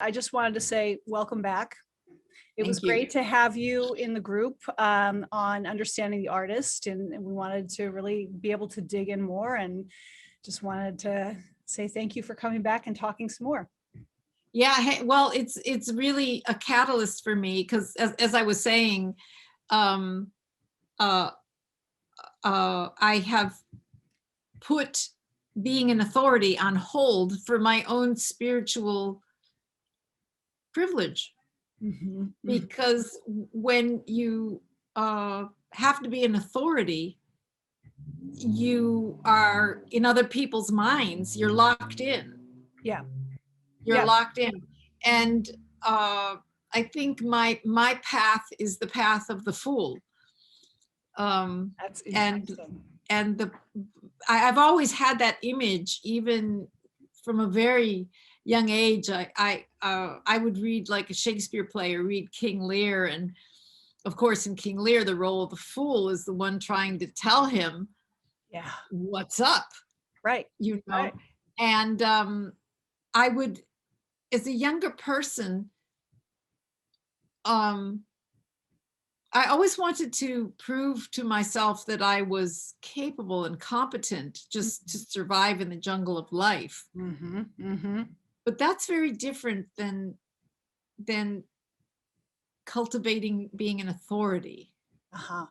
I just wanted to say welcome back. It was Thank you. great to have you in the group on understanding the artist, and we wanted to really be able to dig in more, and just wanted to say thank you for coming back and talking some more. Yeah, well, it's really a catalyst for me because as I was saying, I have put being an authority on hold for my own spiritual privilege. Mm-hmm. Because when you have to be an authority, you are in other people's minds, you're locked in. Yeah. You're locked in. And I think my path is the path of the fool. That's interesting. And I've always had that image, even from a very young age. I would read like a Shakespeare play or read King Lear, and of course in King Lear the role of the fool is the one trying to tell him what's up, right? Right. And I would, as a younger person, I always wanted to prove to myself that I was capable and competent just to survive in the jungle of life. Mm-hmm. Mm-hmm. But that's very different than cultivating being an authority. Uh-huh.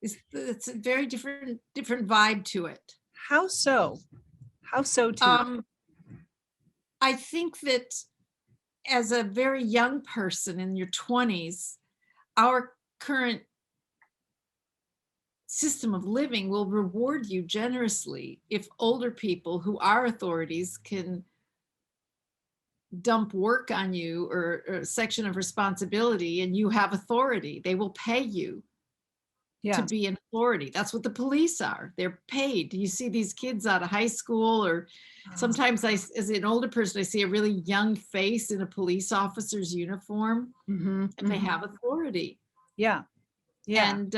It's a very different vibe to it. How so? How so too? I think that as a very young person in your 20s, our current system of living will reward you generously if older people who are authorities can dump work on you or a section of responsibility, and you have authority. They will pay you to be an authority. That's what the police are. They're paid. You see these kids out of high school, or sometimes as an older person, I see a really young face in a police officer's uniform, and they have authority. Yeah. And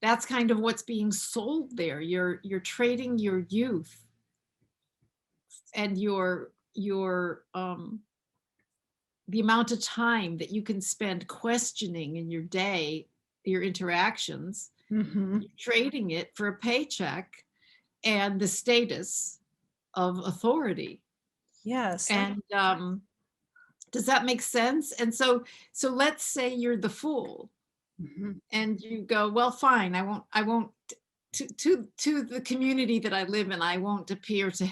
that's kind of what's being sold there. You're trading your youth and your the amount of time that you can spend questioning in your day, your interactions, you're trading it for a paycheck and the status of authority. Yes. And does that make sense? And so let's say you're the fool. And you go, well, fine, I won't to the community that I live in, I won't appear to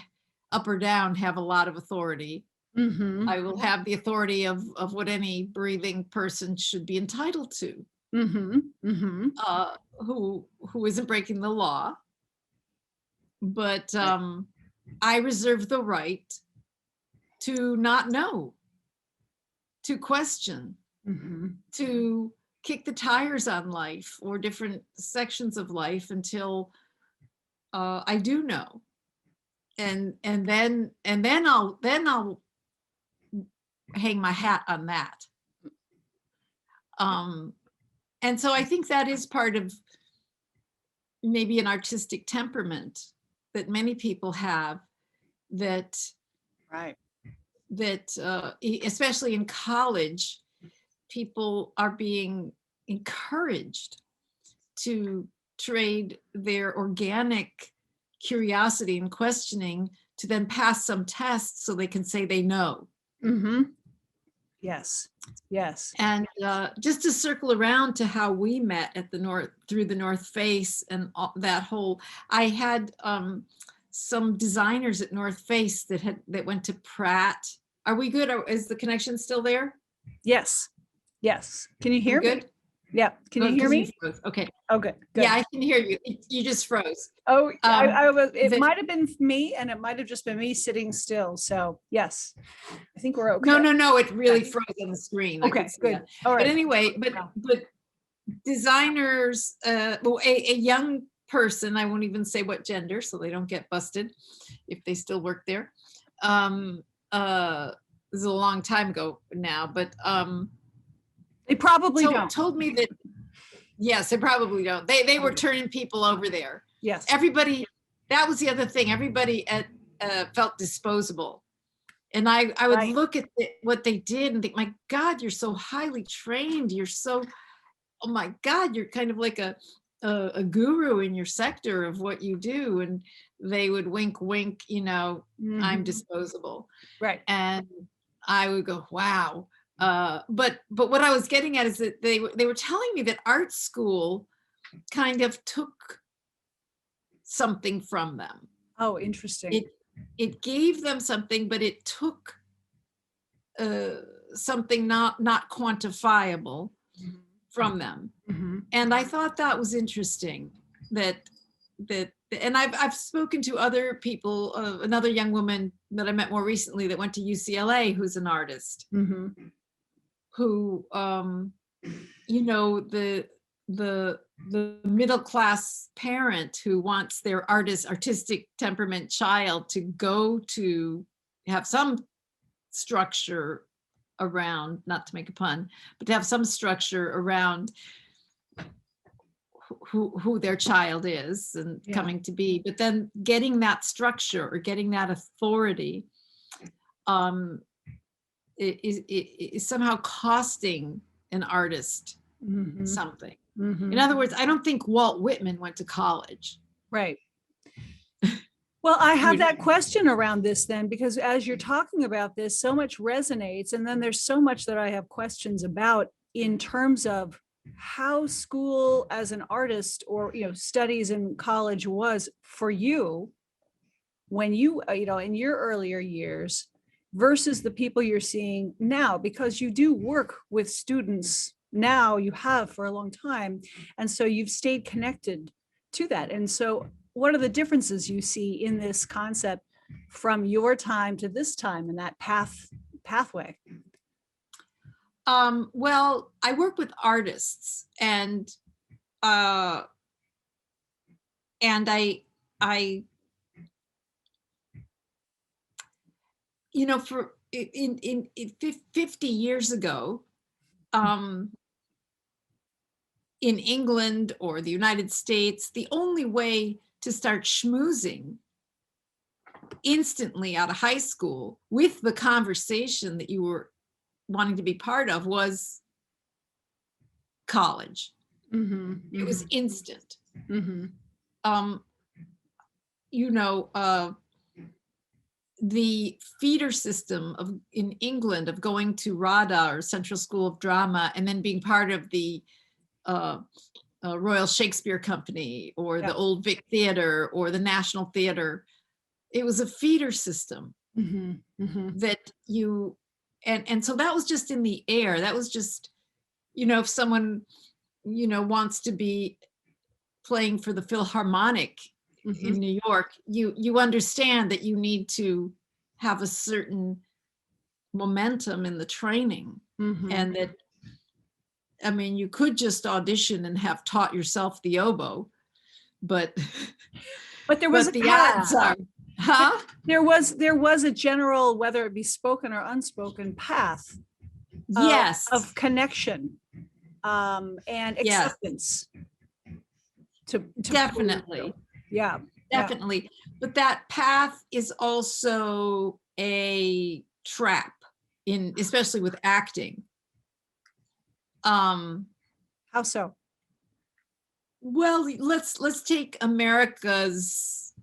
up or down have a lot of authority. I will have the authority of what any breathing person should be entitled to, who isn't breaking the law. But I reserve the right to not know, to question, to kick the tires on life or different sections of life until I do know, and then I'll hang my hat on that. And so I think that is part of maybe an artistic temperament that many people have, that especially in college, people are being encouraged to trade their organic curiosity and questioning to then pass some tests so they can say they know. Yes. And just to circle around to how we met at through the North Face and that whole, I had some designers at North Face that went to Pratt. Are we good? Is the connection still there? Yes. Can you hear me? Good? Yeah. Can you hear me? Okay. Okay. Good. Yeah, I can hear you. You just froze. Oh, it might have been me, and it might have just been me sitting still. So yes, I think we're okay. No, it really froze on the screen. Okay, good. That. All right. But anyway, but designers, well, a young person, I won't even say what gender, so they don't get busted if they still work there. This is a long time ago now, but they probably don't. Told me that, yes, they probably don't. They were turning people over there. Yes. Everybody, that was the other thing. Everybody felt disposable. And I would Right. look at what they did and think, my God, you're so highly trained. You're so, oh my God, you're kind of like a guru in your sector of what you do. And they would wink, wink, I'm Mhm. disposable. Right. And I would go, wow. But what I was getting at is that they were telling me that art school kind of took something from them. Oh, interesting. It gave them something, but it took something not quantifiable from them. Mhm. And I thought that was interesting that and I've spoken to other people, another young woman that I met more recently that went to UCLA, who's an artist, Mhm. who the middle class parent who wants their artistic temperament child to go to have some structure around, not to make a pun, but to have some structure around who their child is and Yeah. coming to be, but then getting that structure or getting that authority is somehow costing an artist Mhm. something. Mhm. In other words, I don't think Walt Whitman went to college. Right. Well, I have You know? that question around this then, because as you're talking about this, so much resonates. And then there's so much that I have questions about in terms of how school as an artist or, studies in college was for you when you, in your earlier years versus the people you're seeing now, because you do work with students now, you have for a long time. And so you've stayed connected to that. And so what are the differences you see in this concept from your time to this time and that pathway? Well, I work with artists and I for in 50 years ago, in England or the United States, the only way to start schmoozing instantly out of high school with the conversation that you were wanting to be part of was college. Mm-hmm, It was instant. mm-hmm. The feeder system in England of going to RADA or Central School of Drama and then being part of the Royal Shakespeare Company or the Old Vic Theatre or the National Theatre. It was a feeder system that you, and so that was just in the air. That was just, if someone, wants to be playing for the Philharmonic in New York, you understand that you need to have a certain momentum in the training, and that, I mean, you could just audition and have taught yourself the oboe, but there was the odds are, there was a general, whether it be spoken or unspoken, path of connection and acceptance. To definitely. Definitely. But that path is also a trap especially with acting. How so? Well, let's take America's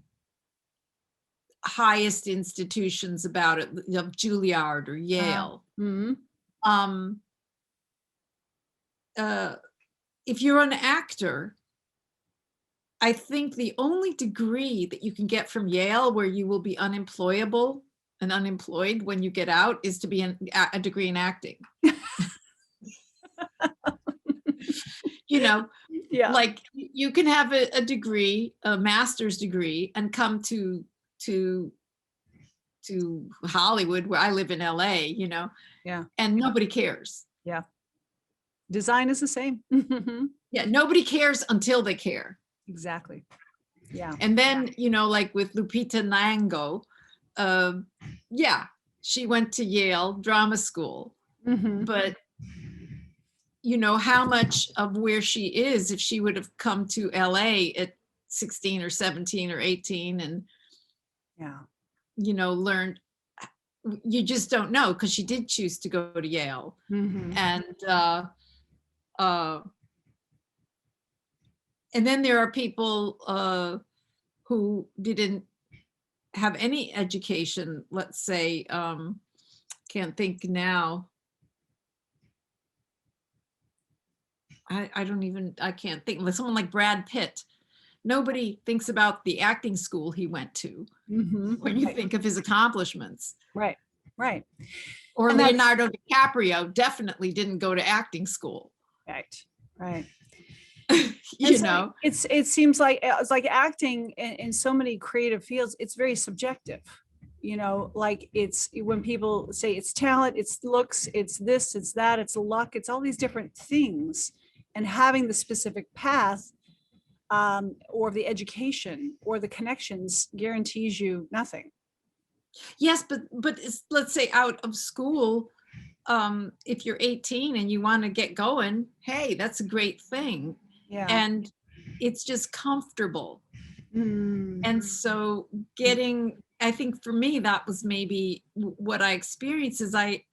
highest institutions about it, of Juilliard or Yale. If you're an actor, I think the only degree that you can get from Yale where you will be unemployable and unemployed when you get out is to be a degree in acting. Like you can have a degree, a master's degree, and come to Hollywood, where I live in LA, and nobody cares. Yeah. Design is the same. Yeah, nobody cares until they care. Exactly. Yeah. And then, like with Lupita Nyong'o, she went to Yale Drama School, but how much of where she is, if she would have come to LA at 16 or 17 or 18 and learned you just don't know, because she did choose to go to Yale. Mhm. And then there are people who didn't have any education, let's say, can't think now. I can't think. Like someone like Brad Pitt. Nobody thinks about the acting school he went to Mhm. when you Right. think of his accomplishments. Right. Right. Or And that's Leonardo DiCaprio definitely didn't go to acting school. right. Right. You And so know? it seems like it's like acting in so many creative fields, it's very subjective. You know, like it's when people say it's talent, it's looks, it's this, it's that, it's luck, it's all these different things. And having the specific path or the education or the connections guarantees you nothing. Yes, but let's say out of school, if you're 18 and you want to get going, hey, that's a great thing. Yeah. And it's just comfortable. Mm. And so I think for me, that was maybe what I experienced is I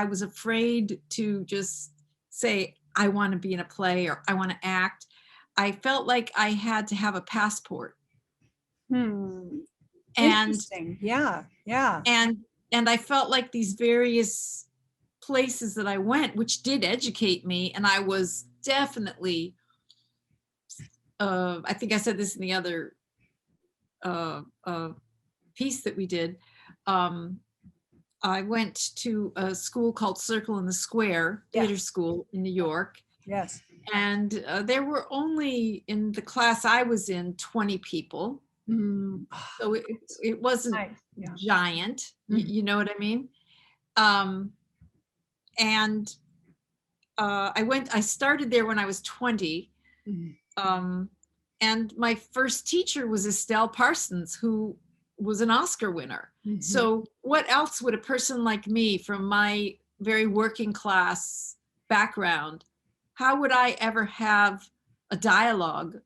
was afraid to just say, I want to be in a play or I want to act. I felt like I had to have a passport. Hmm. And Interesting. Yeah. Yeah. and I felt like these various places that I went, which did educate me, and I was definitely, I think I said this in the other piece that we did. I went to a school called Circle in the Square Theater School in New York. Yes. And there were only, in the class I was in, 20 people. Mm. So it wasn't Nice. Yeah. giant, Mhm. you know what I mean? And I started there when I was 20. Mhm. And my first teacher was Estelle Parsons, who was an Oscar winner. Mhm. So what else would a person like me from my very working class background, how would I ever have a dialogue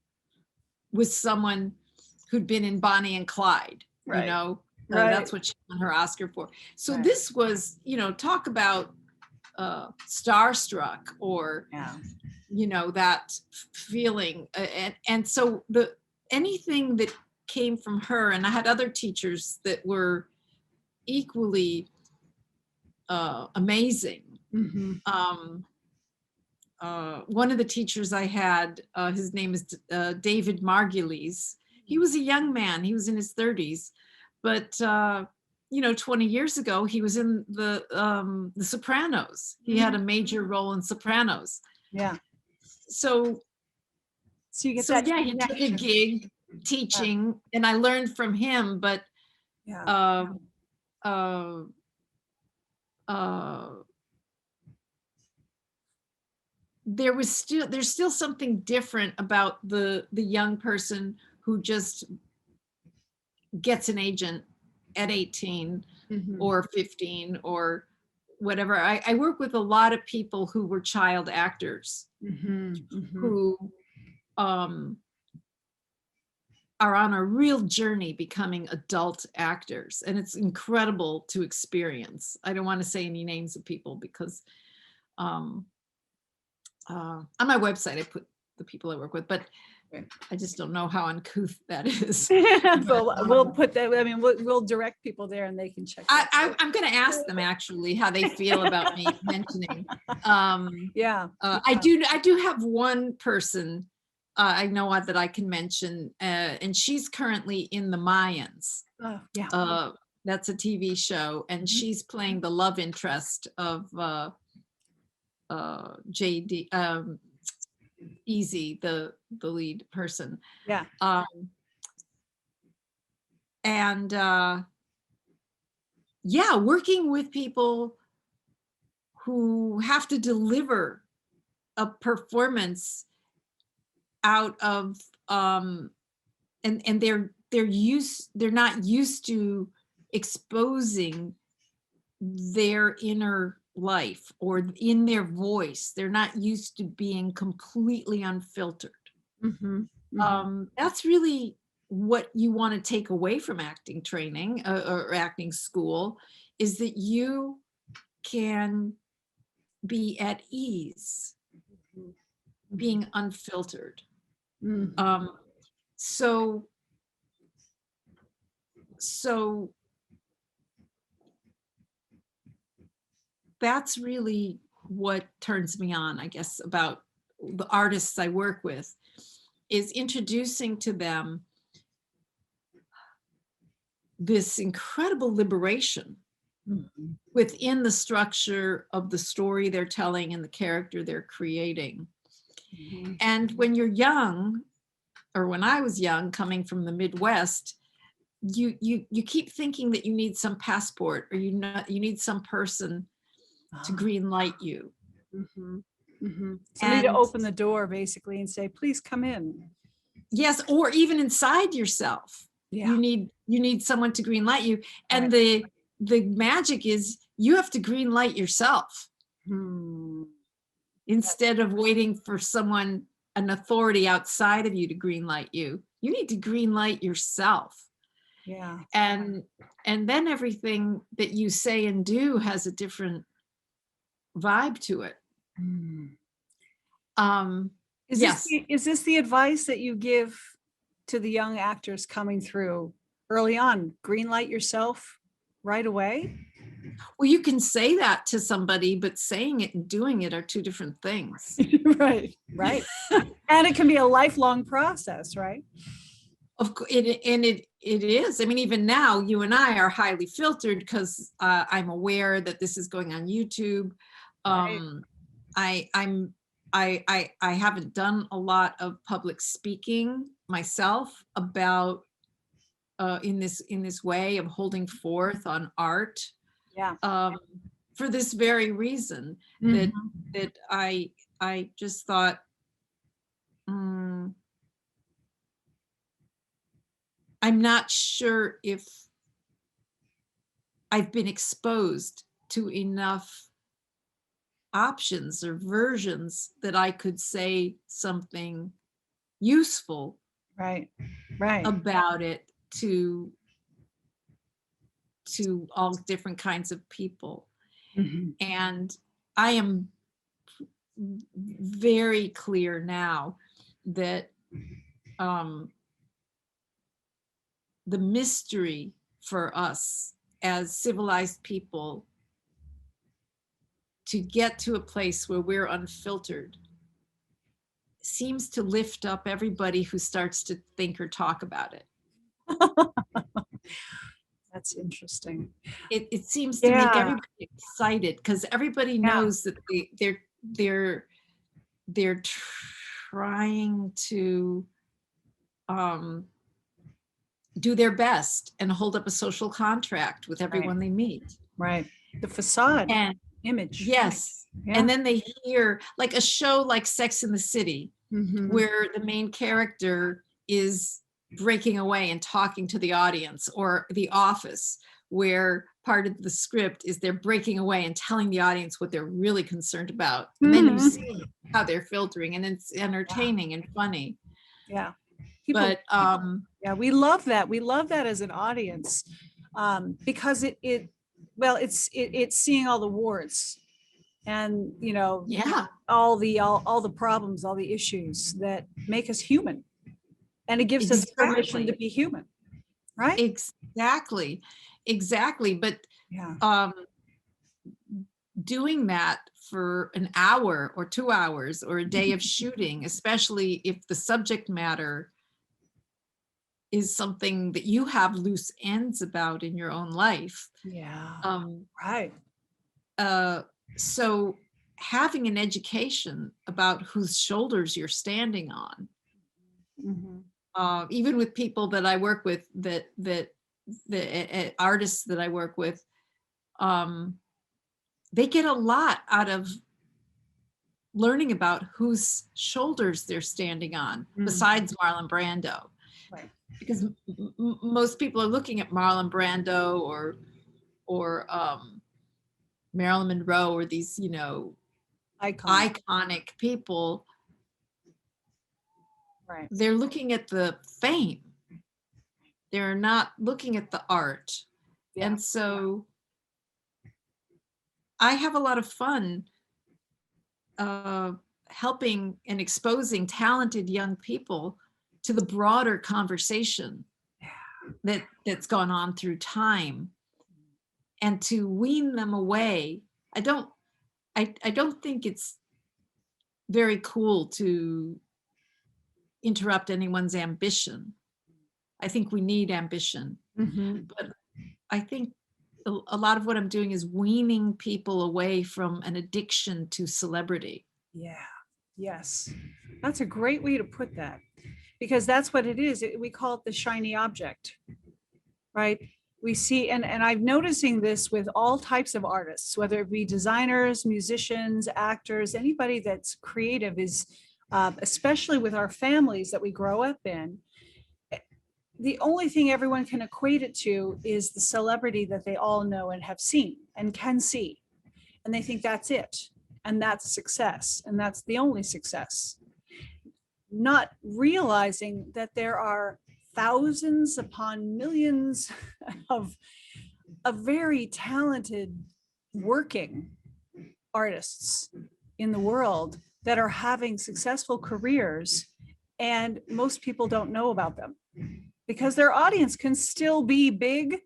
with someone who'd been in Bonnie and Clyde, you Right. know? Right. That's what she won her Oscar for. So Right. this was, talk about starstruck or, Yeah. that feeling. And so anything that came from her, and I had other teachers that were equally amazing. Mhm. One of the teachers I had, his name is David Margulies. He was a young man. He was in his 30s, but 20 years ago, he was in the Sopranos. He had a major role in Sopranos. Yeah. So you get that yeah, he took a gig teaching, and I learned from him. But yeah. There's still something different about the young person who just gets an agent at 18 Mhm. or 15 or whatever. I work with a lot of people who were child actors Mhm. Mhm. who are on a real journey becoming adult actors, and it's incredible to experience. I don't want to say any names of people because on my website I put the people I work with, but I just don't know how uncouth that is. We'll put that. I mean, we'll direct people there, and they can check. I'm going to ask them actually how they feel about me mentioning. Yeah. I do have one person I know that I can mention, and she's currently in the Mayans. Yeah. That's a TV show, and she's playing the love interest of JD. Easy, the lead person. Yeah. And yeah, working with people who have to deliver a performance out of and they're not used to exposing their inner life or in their voice. They're not used to being completely unfiltered. That's really what you want to take away from acting training or acting school is that you can be at ease being unfiltered. Mhm. So that's really what turns me on, I guess, about the artists I work with, is introducing to them this incredible liberation Mhm. within the structure of the story they're telling and the character they're creating. Mhm. And when you're young, or when I was young, coming from the Midwest, you keep thinking that you need some passport, or you need some person to green light you. Mhm. Mhm. Somebody to And open the door basically and say, please come in. yes, or even inside yourself, Yeah. you need someone to green light you. And Right. the magic is you have to green light yourself Hmm. instead of waiting for someone, an authority outside of you, to green light you. You need to green light yourself. Yeah. And then everything that you say and do has a different vibe to it. Hmm. Um, Is yes. this the advice that you give to the young actors coming through early on? Greenlight yourself right away? Well, you can say that to somebody, but saying it and doing it are two different things. Right, right. And it can be a lifelong process, right? Of course, it is. I mean, even now, you and I are highly filtered because I'm aware that this is going on YouTube. Right. I haven't done a lot of public speaking myself about in this way of holding forth on art, Yeah. for this very reason, that Mhm. that I just thought, mm, I'm not sure if I've been exposed to enough options or versions that I could say something useful Right, right. about it to all different kinds of people. Mhm. And I am very clear now that um, the mystery for us as civilized people to get to a place where we're unfiltered seems to lift up everybody who starts to think or talk about it. That's interesting. It seems to make Yeah, everybody excited because everybody yeah, knows that they're trying to um, do their best and hold up a social contract with right, everyone they meet. right. The facade And image. yes, Yeah. and then they hear, like a show like Sex in the City, Mhm. where the main character is breaking away and talking to the audience, or The Office, where part of the script is they're breaking away and telling the audience what they're really concerned about. And then you Mhm. see how they're filtering, and it's entertaining and funny. Yeah. People, But yeah, we love that. We love that as an audience, because well, it's seeing all the warts and, yeah, all the problems, all the issues that make us human. And it gives us permission to exactly, be human, right? exactly, exactly. But Yeah. um, doing that for an hour or 2 hours or a day of shooting, especially if the subject matter is something that you have loose ends about in your own life. Yeah. Um, Right. so having an education about whose shoulders you're standing on, Mhm. even with people that I work with, that the artists that I work with, um, they get a lot out of learning about whose shoulders they're standing on, Mm. besides Marlon Brando. Right. Because most people are looking at Marlon Brando or Marilyn Monroe, or these, Icon. iconic people. Right. They're looking at the fame. They're not looking at the art. Yeah. And so I have a lot of fun helping and exposing talented young people to the broader conversation that's gone on through time, and to wean them away. I don't think it's very cool to interrupt anyone's ambition. I think we need ambition, but I think a lot of what I'm doing is weaning people away from an addiction to celebrity. Yeah. Yes. That's a great way to put that, because that's what it is. We call it the shiny object, right? We see, and I'm noticing this with all types of artists, whether it be designers, musicians, actors, anybody that's creative is, especially with our families that we grow up in, the only thing everyone can equate it to is the celebrity that they all know and have seen and can see. And they think that's it. And that's success. And that's the only success. Not realizing that there are thousands upon millions of very talented working artists in the world that are having successful careers, and most people don't know about them because their audience can still be big,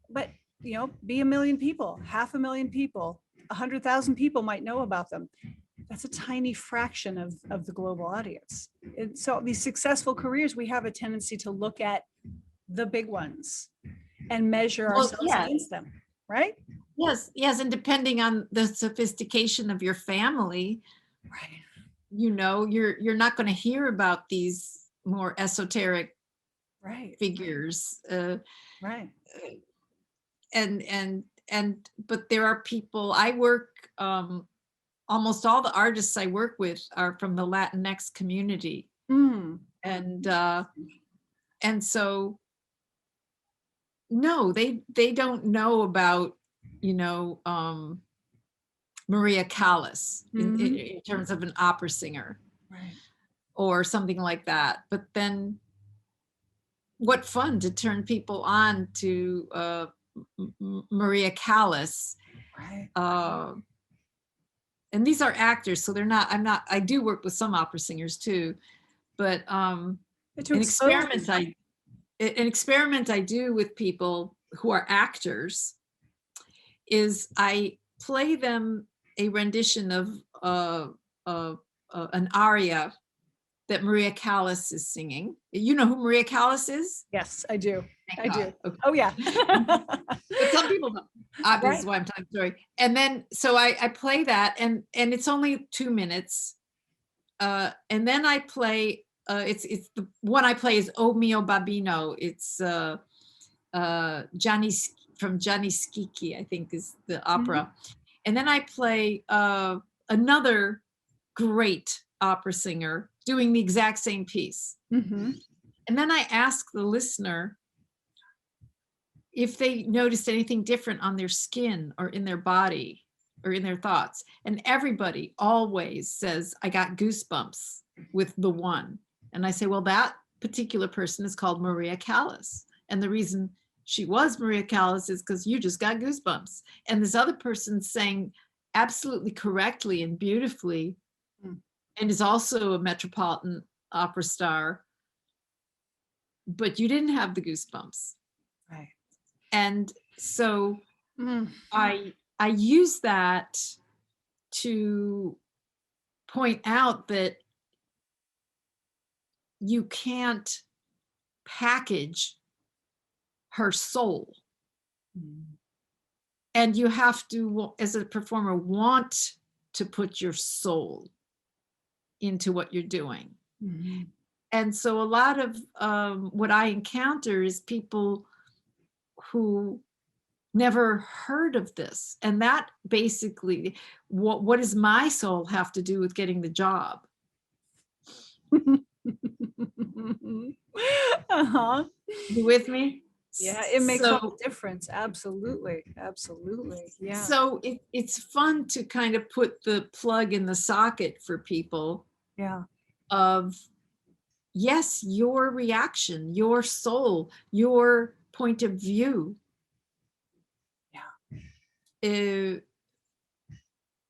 but be 1 million people, 500,000 people, 100,000 people might know about them. That's a tiny fraction of the global audience. And so these successful careers, we have a tendency to look at the big ones and measure ourselves against them, right? Yes. And depending on the sophistication of your family, right, you're not going to hear about these more esoteric figures. Right. But there are people I work, almost all the artists I work with are from the Latinx community. And so no, they don't know about, Maria Callas in terms of an opera singer, right, or something like that. But then what fun to turn people on to Maria Callas. right. And these are actors, so I do work with some opera singers too, but an experiment I do with people who are actors is I play them a rendition of an aria that Maria Callas is singing. You know who Maria Callas is? Yes, I do. I do. Okay. Oh yeah. But some people don't. This is why I'm telling the story. And then so I play that, and it's only 2 minutes. And then I play. It's the one I play is O Mio Babino. It's Gianni from Gianni Schicchi, I think, is the opera. And then I play another great opera singer doing the exact same piece. And then I ask the listener if they noticed anything different on their skin or in their body or in their thoughts. And everybody always says, I got goosebumps with the one. And I say, well, that particular person is called Maria Callas. And the reason she was Maria Callas is because you just got goosebumps. And this other person sang absolutely correctly and beautifully, and is also a Metropolitan Opera star, but you didn't have the goosebumps. Right. And so I use that to point out that you can't package her soul. And you have to, as a performer, want to put your soul into what you're doing. And so a lot of what I encounter is people who never heard of this. And that basically, what does my soul have to do with getting the job? You with me? Yeah, it makes all the difference. Absolutely. Yeah. So it's fun to kind of put the plug in the socket for people. Yeah. Of, yes, your reaction, your soul, your point of view. Yeah.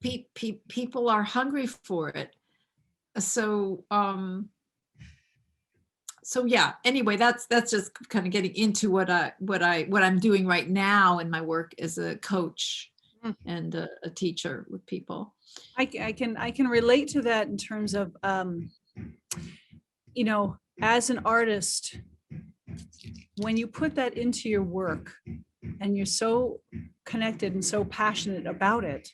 people are hungry for it. So so yeah, anyway, that's just kind of getting into what I'm doing right now in my work as a coach and a teacher with people. I can relate to that in terms of, you know, as an artist, when you put that into your work and you're so connected and so passionate about it,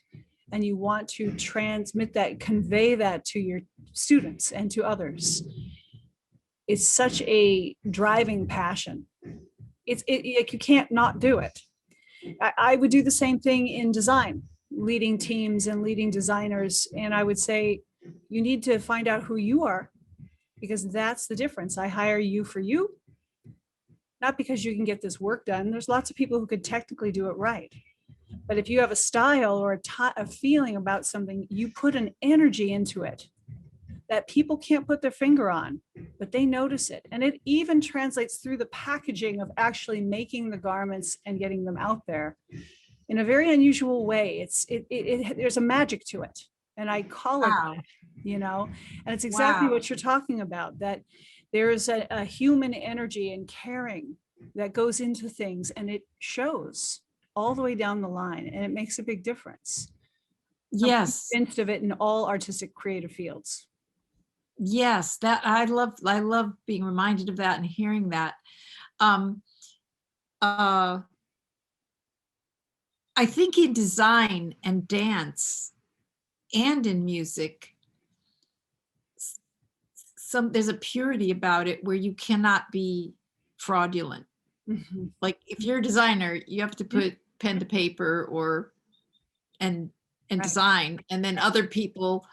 and you want to transmit that, convey that to your students and to others, it's such a driving passion. Like you can't not do it. I would do the same thing in design, leading teams and leading designers. And I would say, you need to find out who you are, because that's the difference. I hire you for you, not because you can get this work done. There's lots of people who could technically do it right. But if you have a style or a feeling about something, you put an energy into it that people can't put their finger on, but they notice it. And it even translates through the packaging of actually making the garments and getting them out there in a very unusual way. There's a magic to it. And I call it that, you know, and it's exactly what you're talking about, that there's a human energy and caring that goes into things, and it shows all the way down the line, and it makes a big difference. Yes. I'm convinced of it in all artistic creative fields. Yes, that I love being reminded of that and hearing that. I think in design and dance and in music, there's a purity about it where you cannot be fraudulent. Mm-hmm. Like if you're a designer, you have to put pen to paper and right. Design, and then other people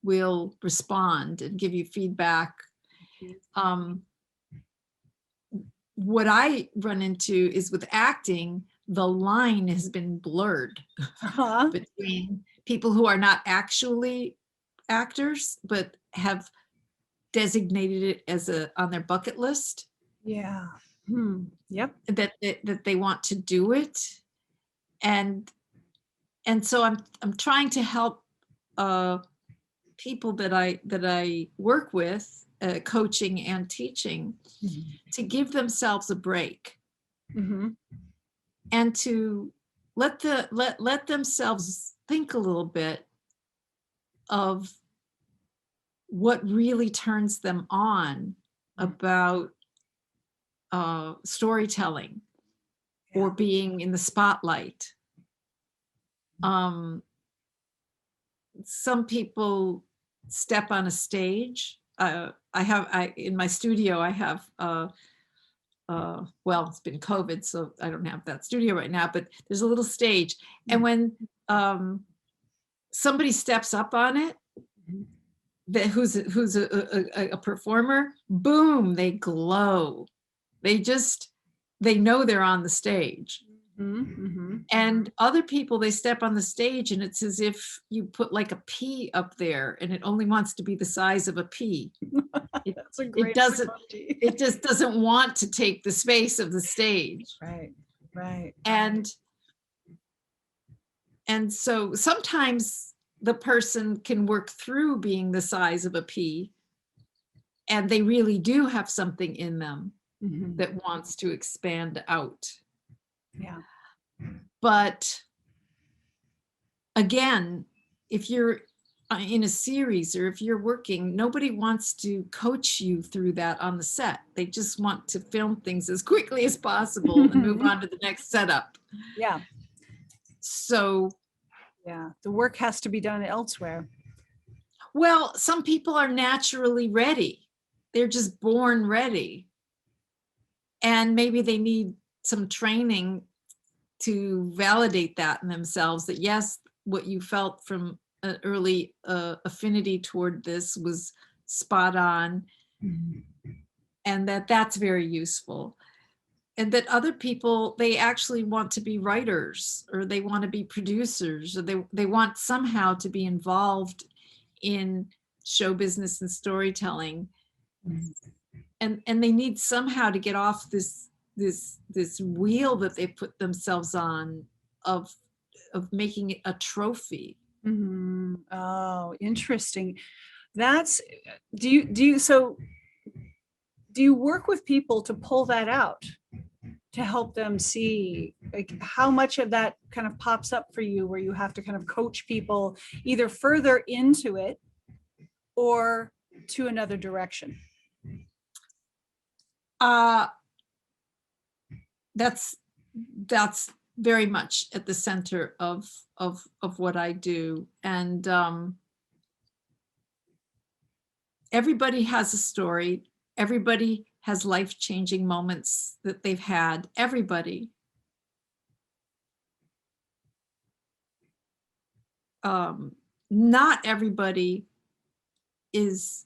will respond and give you feedback. What I run into is with acting, the line has been blurred between people who are not actually actors, but have designated it as on their bucket list. Yeah. Yep. That they want to do it. And so I'm trying to help people that I work with, coaching and teaching, to give themselves a break, and to let themselves think a little bit of what really turns them on about storytelling or being in the spotlight. Some people step on a stage. In my studio, I have, well, it's been COVID, so I don't have that studio right now, but there's a little stage. And when somebody steps up on it, who's a performer, boom, they glow. They know they're on the stage. And other people, they step on the stage and it's as if you put like a pea up there and it only wants to be the size of a pea. That's a great it just doesn't want to take the space of the stage. Right. And so sometimes the person can work through being the size of a pea, and they really do have something in them that wants to expand out. Yeah. But again, if you're in a series or if you're working, nobody wants to coach you through that on the set. They just want to film things as quickly as possible and move on to the next setup. Yeah. So, yeah, the work has to be done elsewhere. Well, some people are naturally ready. They're just born ready. And maybe they need some training to validate that in themselves, that yes, what you felt from an early affinity toward this was spot on, and that's very useful. And that other people, they actually want to be writers, or they want to be producers, or they want somehow to be involved in show business and storytelling. And they need somehow to get off this wheel that they put themselves on of making it a trophy. Mhm. Oh, interesting. That's, so do you work with people to pull that out, to help them see like how much of that kind of pops up for you, where you have to kind of coach people either further into it or to another direction? Uh, that's very much at the center of what I do. And everybody has a story. Everybody has life-changing moments that they've had. Everybody. Not everybody is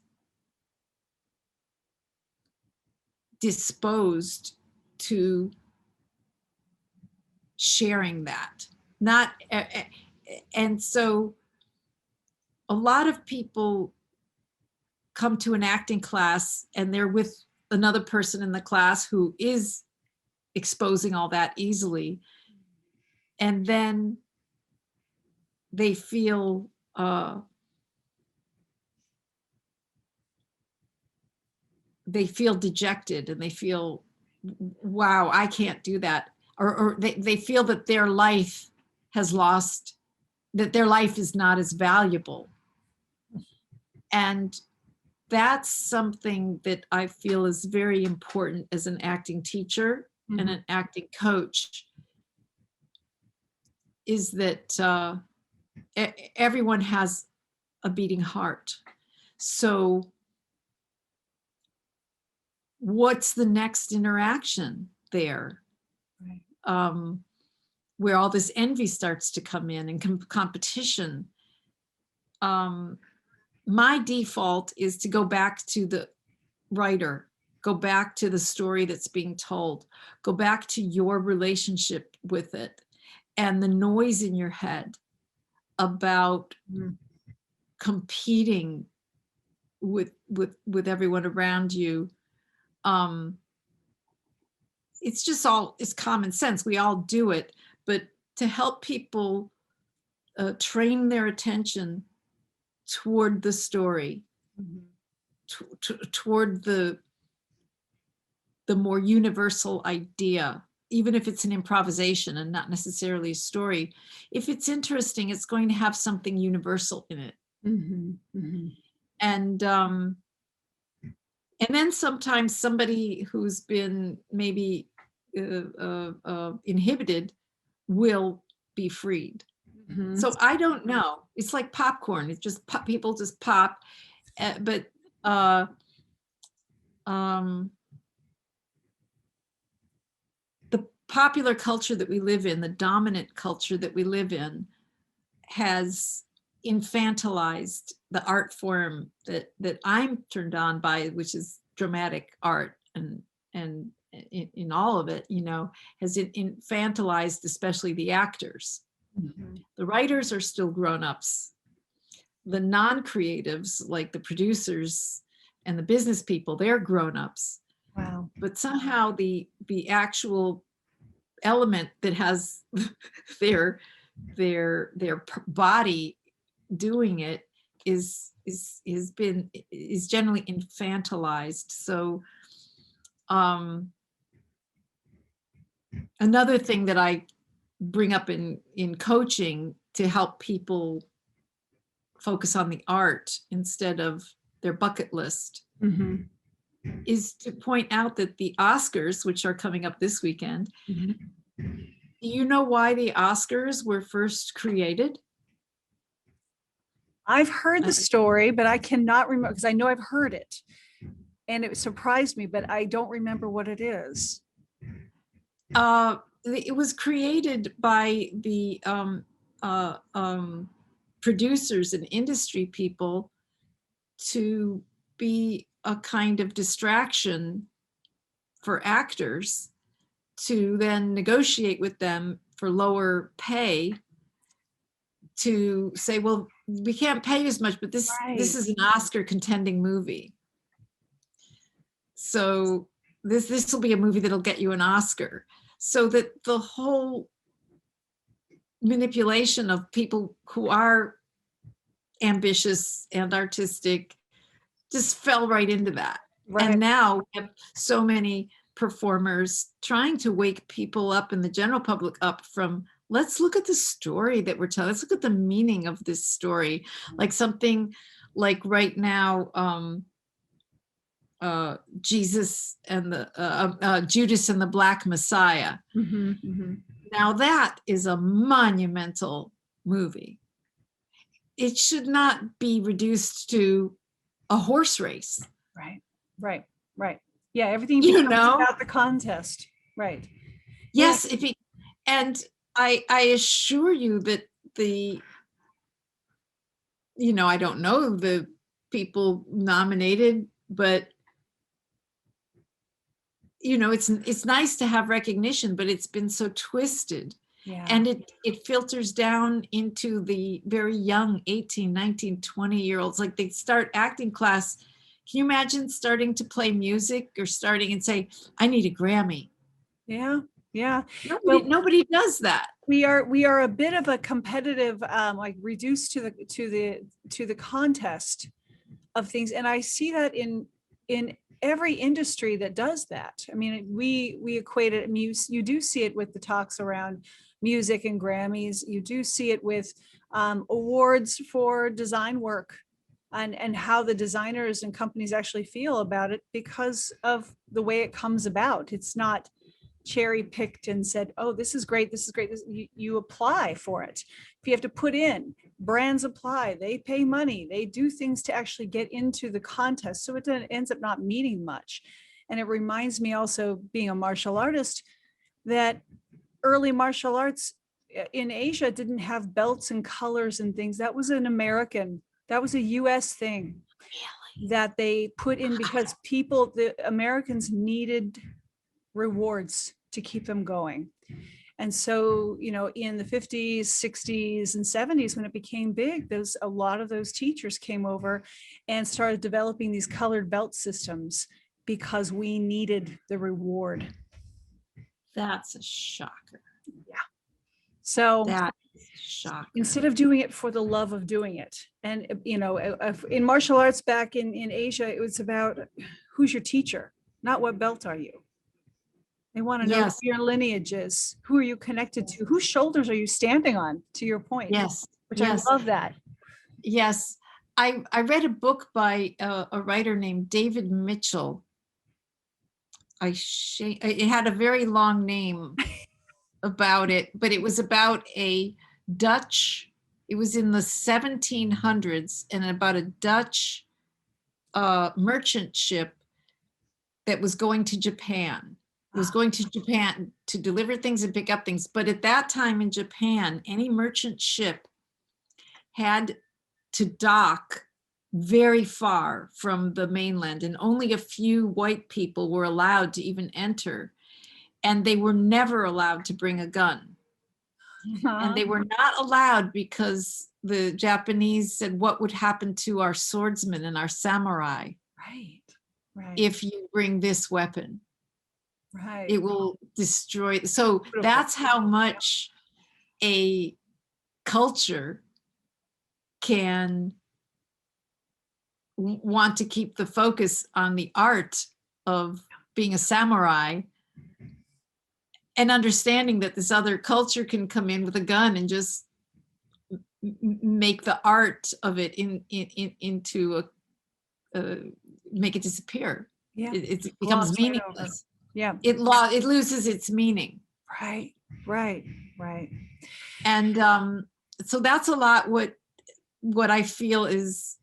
disposed to sharing that. Not, and so a lot of people come to an acting class and they're with another person in the class who is exposing all that easily. And then they feel dejected, and they feel, wow, I can't do that. Or they feel that their life has lost, that their life is not as valuable. And that's something that I feel is very important as an acting teacher and an acting coach, is that everyone has a beating heart. So what's the next interaction there? Right. Where all this envy starts to come in and competition. My default is to go back to the writer, go back to the story that's being told, go back to your relationship with it, and the noise in your head about competing with everyone around you. It's common sense. We all do it, but to help people train their attention toward the story, toward the more universal idea, even if it's an improvisation and not necessarily a story. If it's interesting, it's going to have something universal in it. And then sometimes somebody who's been maybe inhibited will be freed. So I don't know. It's like popcorn. It's just people just pop. But the popular culture that we live in, the dominant culture that we live in, has infantilized the art form that I'm turned on by, which is dramatic art, and in all of it, has infantilized especially the actors. The writers are still grown-ups. The non-creatives, like the producers and the business people, they're grown-ups. Wow. But somehow the actual element that has their body doing it is generally infantilized. So another thing that I bring up in coaching to help people focus on the art instead of their bucket list is to point out that the Oscars, which are coming up this weekend, do you know why the Oscars were first created? I've heard the story, but I cannot remember, because I know I've heard it and it surprised me, but I don't remember what it is. It was created by the producers and industry people to be a kind of distraction for actors, to then negotiate with them for lower pay, to say, well, we can't pay as much, but this is an Oscar contending movie. So this will be a movie that'll get you an Oscar. So that the whole manipulation of people who are ambitious and artistic, just fell right into that. Right. And now we have so many performers trying to wake people up and the general public up from, let's look at the story that we're telling. Let's look at the meaning of this story. Like something like right now, Jesus and the Judas and the Black Messiah. Mm-hmm, mm-hmm. Now that is a monumental movie. It should not be reduced to a horse race. Right, right, right. Yeah, everything You becomes know? about the contest. Right. Yes, if it, and I assure you that the, you know, I don't know the people nominated, but you know, it's nice to have recognition, but it's been so twisted. Yeah. And it filters down into the very young 18, 19, 20-year-olds. Like they start acting class. Can you imagine starting to play music or starting and say, I need a Grammy? Yeah, yeah. Nobody does that. We are a bit of a competitive, like reduced to the contest of things, and I see that in every industry that does that. I mean, we equate it. You do see it with the talks around music and Grammys. You do see it with awards for design work, and how the designers and companies actually feel about it because of the way it comes about. It's not cherry picked and said, oh, this is great, this is great. You apply for it. If you have to put in, brands apply, they pay money, they do things to actually get into the contest. So it ends up not meaning much. And it reminds me also, being a martial artist, that early martial arts in Asia didn't have belts and colors and things. That was that was a US thing. Really? That they put in because the Americans needed rewards to keep them going. And so, you know, in the 50s, 60s, and 70s, when it became big, a lot of those teachers came over and started developing these colored belt systems because we needed the reward. That's a shocker. Yeah. So that is a shocker. Instead of doing it for the love of doing it. And, you know, in martial arts back in Asia, it was about who's your teacher, not what belt are you. They want to know who your lineage is. Who are you connected to? Whose shoulders are you standing on, to your point? Yes. Which I love that. Yes. I read a book by a writer named David Mitchell. It had a very long name about it, but it was about a Dutch, it was in the 1700s, and about a Dutch merchant ship that was going to Japan. It was going to Japan to deliver things and pick up things. But at that time in Japan, any merchant ship had to dock very far from the mainland, and only a few white people were allowed to even enter. And they were never allowed to bring a gun. And they were not allowed because the Japanese said, what would happen to our swordsmen and our samurai? Right. If you bring this weapon. Right. It will destroy. So that's how much a culture can want to keep the focus on the art of being a samurai, and understanding that this other culture can come in with a gun and just make the art of it into make it disappear. Yeah. It becomes meaningless. Yeah. It loses its meaning. Right. And so that's a lot what I feel is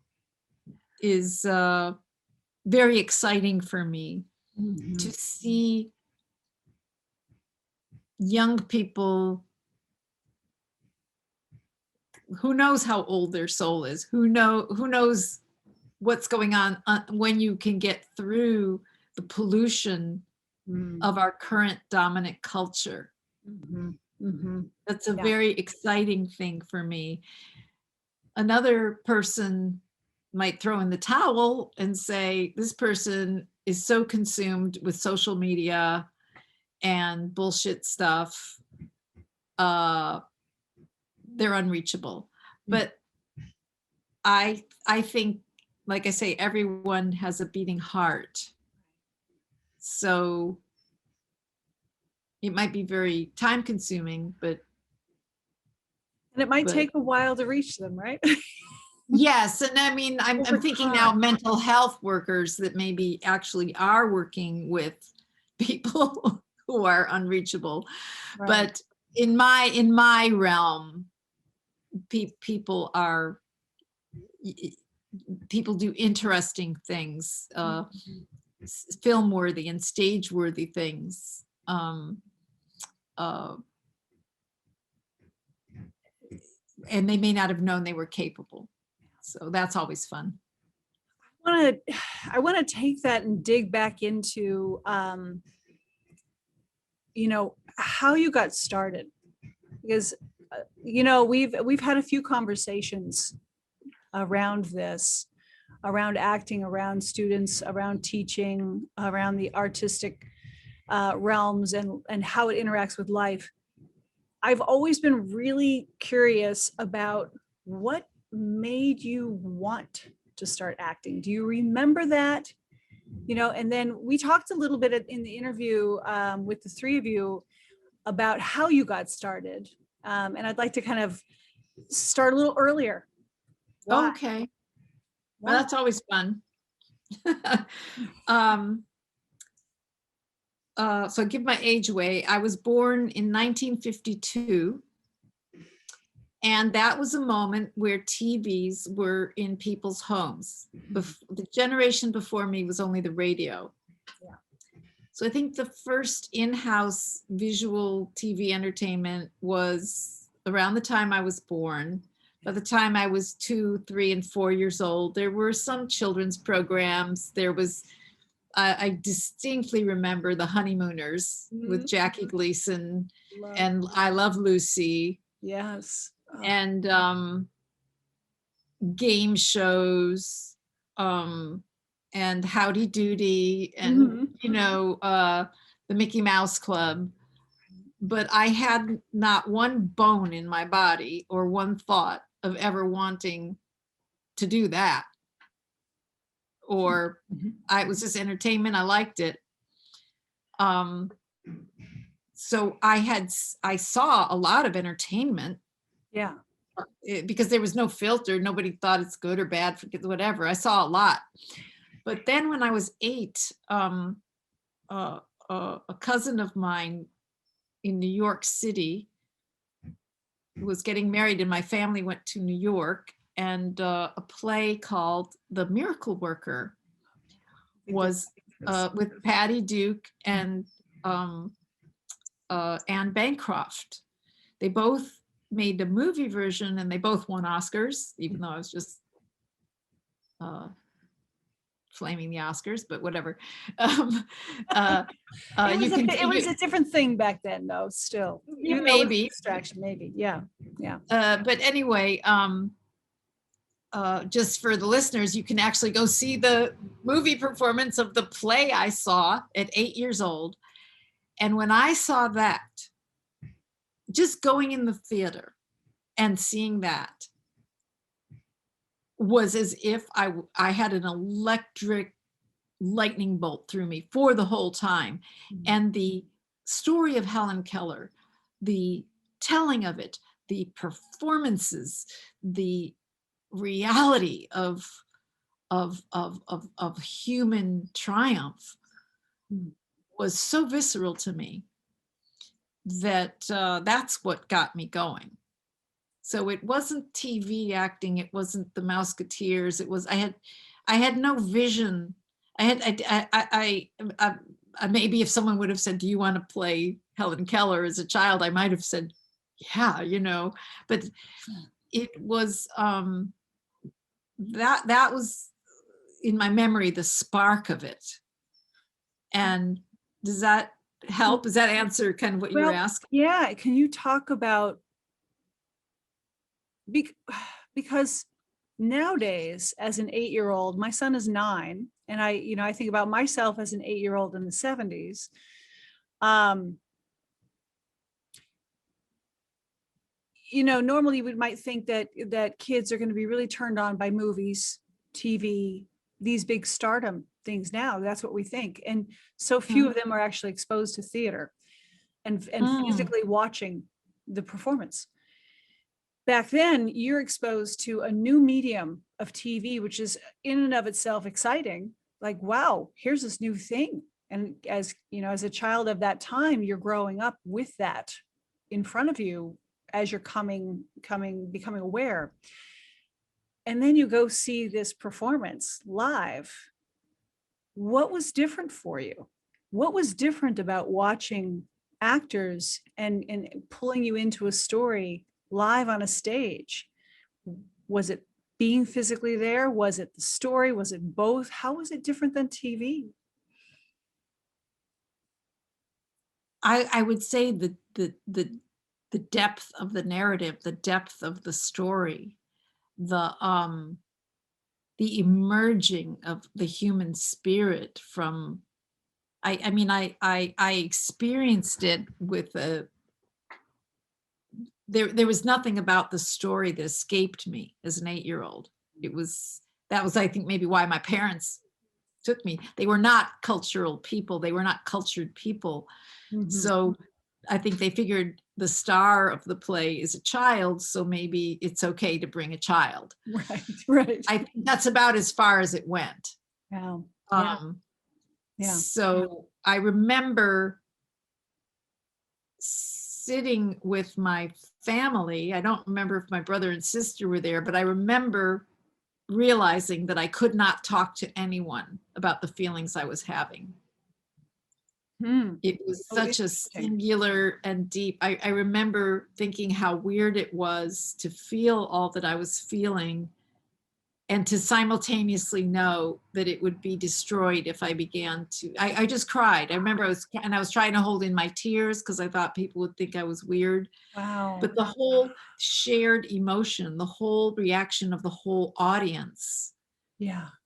very exciting for me, to see young people, who knows how old their soul is, who knows what's going on when you can get through the pollution of our current dominant culture. That's a very exciting thing for me. Another person might throw in the towel and say, this person is so consumed with social media and bullshit stuff, they're unreachable. But I think, like I say, everyone has a beating heart. So it might be very time consuming, but And it might but take a while to reach them, right? yes. And I mean, I'm Over thinking now time. mental health workers that maybe actually are working with people who are unreachable. Right. But in my realm, people are people do interesting things, film worthy and stage worthy things. Uh, and they may not have known they were capable. So that's always fun. I want to take that and dig back into, you know, how you got started, because, you know, we've had a few conversations around this, around acting, around students, around teaching, around the artistic realms and how it interacts with life. I've always been really curious about what made you want to start acting. Do you remember that? You know, and then we talked a little bit in the interview with the three of you about how you got started. And I'd like to kind of start a little earlier. Why? Okay. Why? Well, that's always fun. um, so I give my age away. I was born in 1952. And that was a moment where TVs were in people's homes. The generation before me was only the radio. Yeah. So I think the first in-house visual TV entertainment was around the time I was born. By the time I was 2, 3, and 4 years old, there were some children's programs. There was, I distinctly remember The Honeymooners with Jackie Gleason and I Love Lucy. Yes. And game shows, and Howdy Doody, and you know, the Mickey Mouse Club. But I had not one bone in my body or one thought of ever wanting to do that. Or it was just entertainment. I liked it. So I saw a lot of entertainment. Yeah. Because there was no filter, nobody thought it's good or bad, whatever. I saw a lot. But then when I was 8, a cousin of mine in New York City was getting married, and my family went to New York, and a play called The Miracle Worker was with Patty Duke and Anne Bancroft. They both made the movie version, and they both won Oscars, even though I was just flaming the Oscars, but whatever. It was a different thing back then, though. Still, yeah, maybe distraction, maybe. Yeah, yeah. But anyway, just for the listeners, you can actually go see the movie performance of the play I saw at 8 years old. And when I saw that, just going in the theater and seeing that was as if I had an electric lightning bolt through me for the whole time. And the story of Helen Keller, the telling of it, the performances, the reality of human triumph was so visceral to me that that's what got me going. So it wasn't TV acting, it wasn't the Mouseketeers, it was I had no vision. I maybe if someone would have said, do you want to play Helen Keller as a child, I might have said, yeah, you know, but it was that was in my memory the spark of it. And does that help? Does that answer kind of what you were asking? Yeah. Can you talk about, because nowadays, as an 8-year-old, my son is 9, and I think about myself as an 8-year-old in the 70s. normally we might think that kids are going to be really turned on by movies, TV, these big stardom things now. That's what we think. And so few of them are actually exposed to theater and physically watching the performance. Back then, you're exposed to a new medium of TV, which is in and of itself exciting. Like, wow, here's this new thing. And as a child of that time, you're growing up with that in front of you as you're becoming aware. And then you go see this performance live. What was different for you? What was different about watching actors and pulling you into a story live on a stage? Was it being physically there? Was it the story? Was it both? How was it different than TV? I would say the depth of the narrative, the depth of the story, the emerging of the human spirit from, I experienced it with there was nothing about the story that escaped me as an 8-year-old. That was, I think, maybe why my parents took me. They were not cultural people. They were not cultured people. Mm-hmm. So I think they figured the star of the play is a child, so maybe it's okay to bring a child. Right. I think that's about as far as it went. Wow. So I remember sitting with my family. I don't remember if my brother and sister were there, but I remember realizing that I could not talk to anyone about the feelings I was having. It was such a singular and deep. I remember thinking how weird it was to feel all that I was feeling and to simultaneously know that it would be destroyed if I began to. I just cried. I remember I was trying to hold in my tears because I thought people would think I was weird. Wow. But the whole shared emotion, the whole reaction of the whole audience,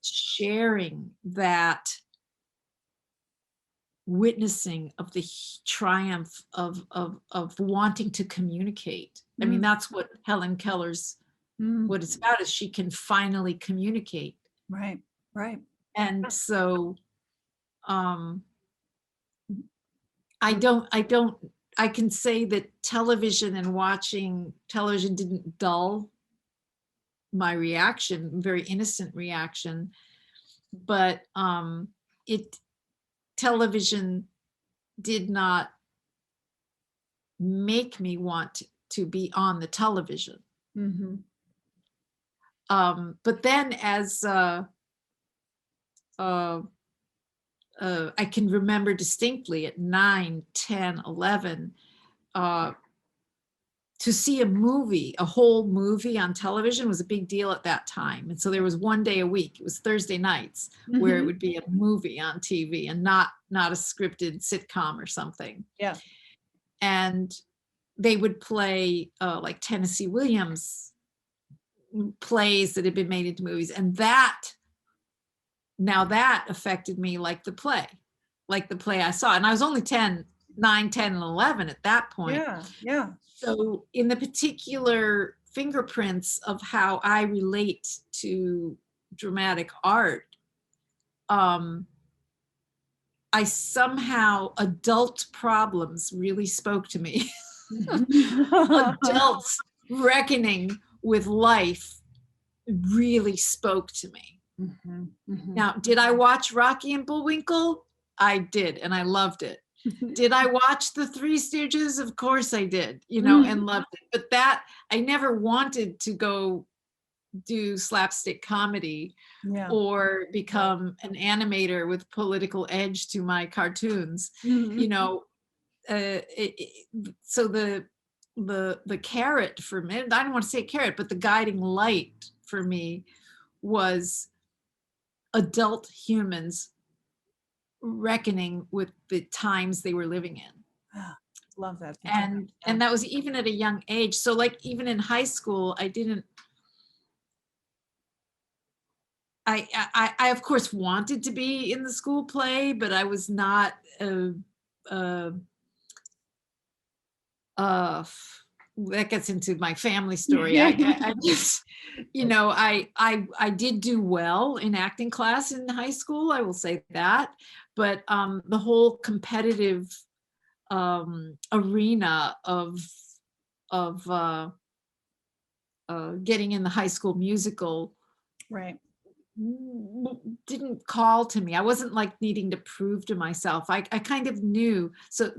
sharing that witnessing of the triumph of wanting to communicate. I mean, that's what Helen Keller's what it's about, is she can finally communicate. Right. And so I can say that television and watching television didn't dull my reaction, very innocent reaction, but television did not make me want to be on the television. But then as I can remember distinctly at 9, 10, 11, to see a whole movie on television was a big deal at that time. And so there was one day a week, it was Thursday nights, where it would be a movie on TV and not a scripted sitcom or something. Yeah. And they would play like Tennessee Williams plays that had been made into movies. And that affected me like the play I saw. And I was only 9, 10, and 11 at that point. Yeah. So in the particular fingerprints of how I relate to dramatic art, I somehow, adult problems really spoke to me. Adults reckoning with life really spoke to me. Now, did I watch Rocky and Bullwinkle? I did, and I loved it. Did I watch the Three Stooges? Of course I did, and loved it. But that, I never wanted to go do slapstick comedy or become an animator with political edge to my cartoons. So the carrot for me, I don't want to say carrot, but the guiding light for me was adult humans reckoning with the times they were living in. Love that. And that was even at a young age. So like even in high school, I of course wanted to be in the school play, but I was not that gets into my family story. I just, I did do well in acting class in high school, I will say that. But the whole competitive arena of getting in the High School Musical Right. didn't call to me. I wasn't like needing to prove to myself. I kind of knew so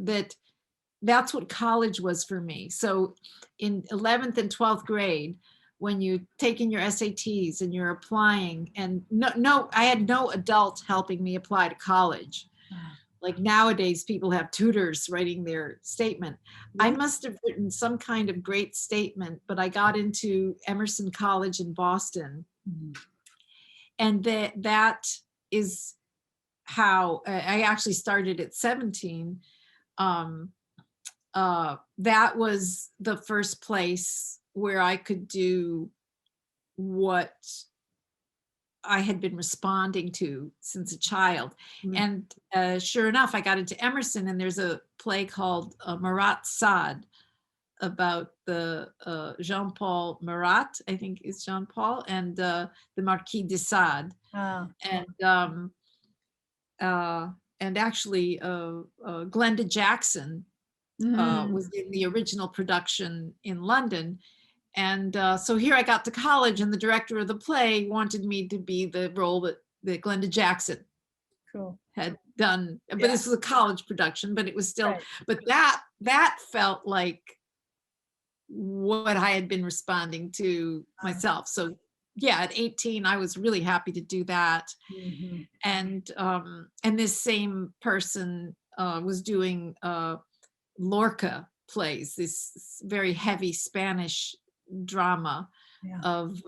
that's what college was for me. So in 11th and 12th grade, when you take in your SATs and you're applying, and I had no adult helping me apply to college. Like nowadays, people have tutors writing their statement. I must have written some kind of great statement, but I got into Emerson College in Boston. And that is how I actually started at 17. That was the first place where I could do what I had been responding to since a child. And sure enough, I got into Emerson, and there's a play called Marat Sade about the Jean-Paul Marat, I think is Jean-Paul, and the Marquis de Sade. And actually Glenda Jackson was in the original production in London. And so here I got to college, and the director of the play wanted me to be the role that Glenda Jackson had done. But this was a college production, but it was still, but that felt like what I had been responding to myself. So yeah, at 18, I was really happy to do that. And this same person was doing Lorca plays, this very heavy Spanish drama of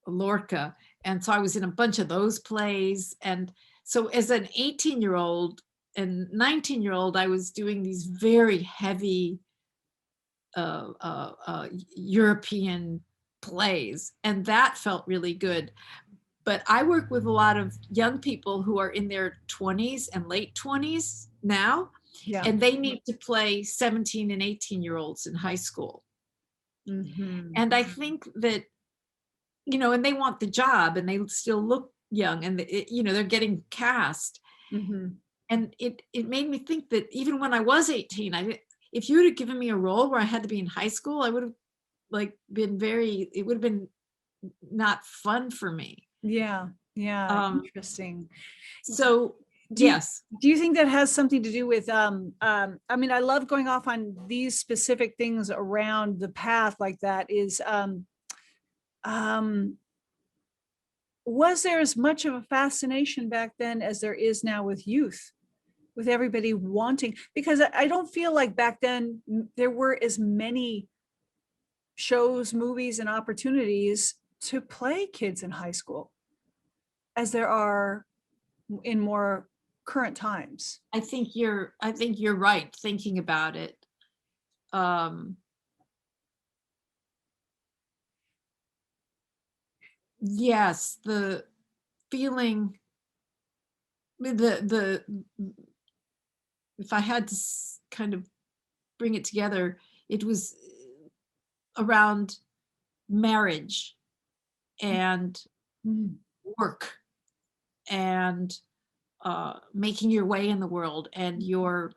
Lorca. And so I was in a bunch of those plays. And so as an 18-year-old and 19-year-old, I was doing these very heavy European plays, and that felt really good. But I work with a lot of young people who are in their 20s and late 20s now, and they need to play 17 and 18-year-olds in high school. And I think that, and they want the job, and they still look young, and they're getting cast. And it made me think that even when I was 18, if you would have given me a role where I had to be in high school, I would have it would have been not fun for me. Interesting. So do you think that has something to do with I mean, I love going off on these specific things around the path like that. Is was there as much of a fascination back then as there is now with youth, with everybody wanting? Because I don't feel like back then there were as many shows, movies, and opportunities to play kids in high school as there are in more current times. I think you're right thinking about it. Yes, the feeling, if I had to kind of bring it together, it was around marriage and work and making your way in the world and your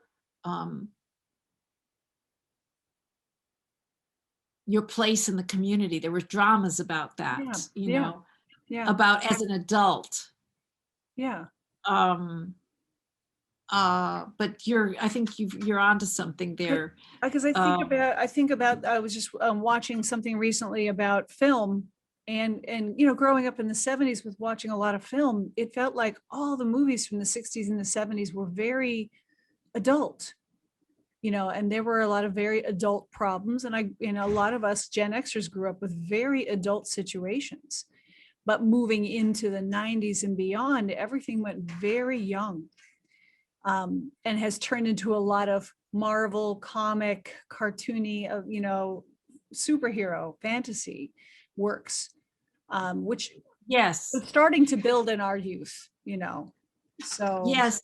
place in the community. There were dramas about that, about as an adult. But I think you're onto something there. Because I think about I was just watching something recently about film, and growing up in the 70s with watching a lot of film, it felt like all the movies from the 60s and the 70s were very adult, and there were a lot of very adult problems. And a lot of us Gen Xers grew up with very adult situations, but moving into the 90s and beyond, everything went very young. And has turned into a lot of Marvel comic, cartoony, superhero fantasy works, which is starting to build in our youth, So yes,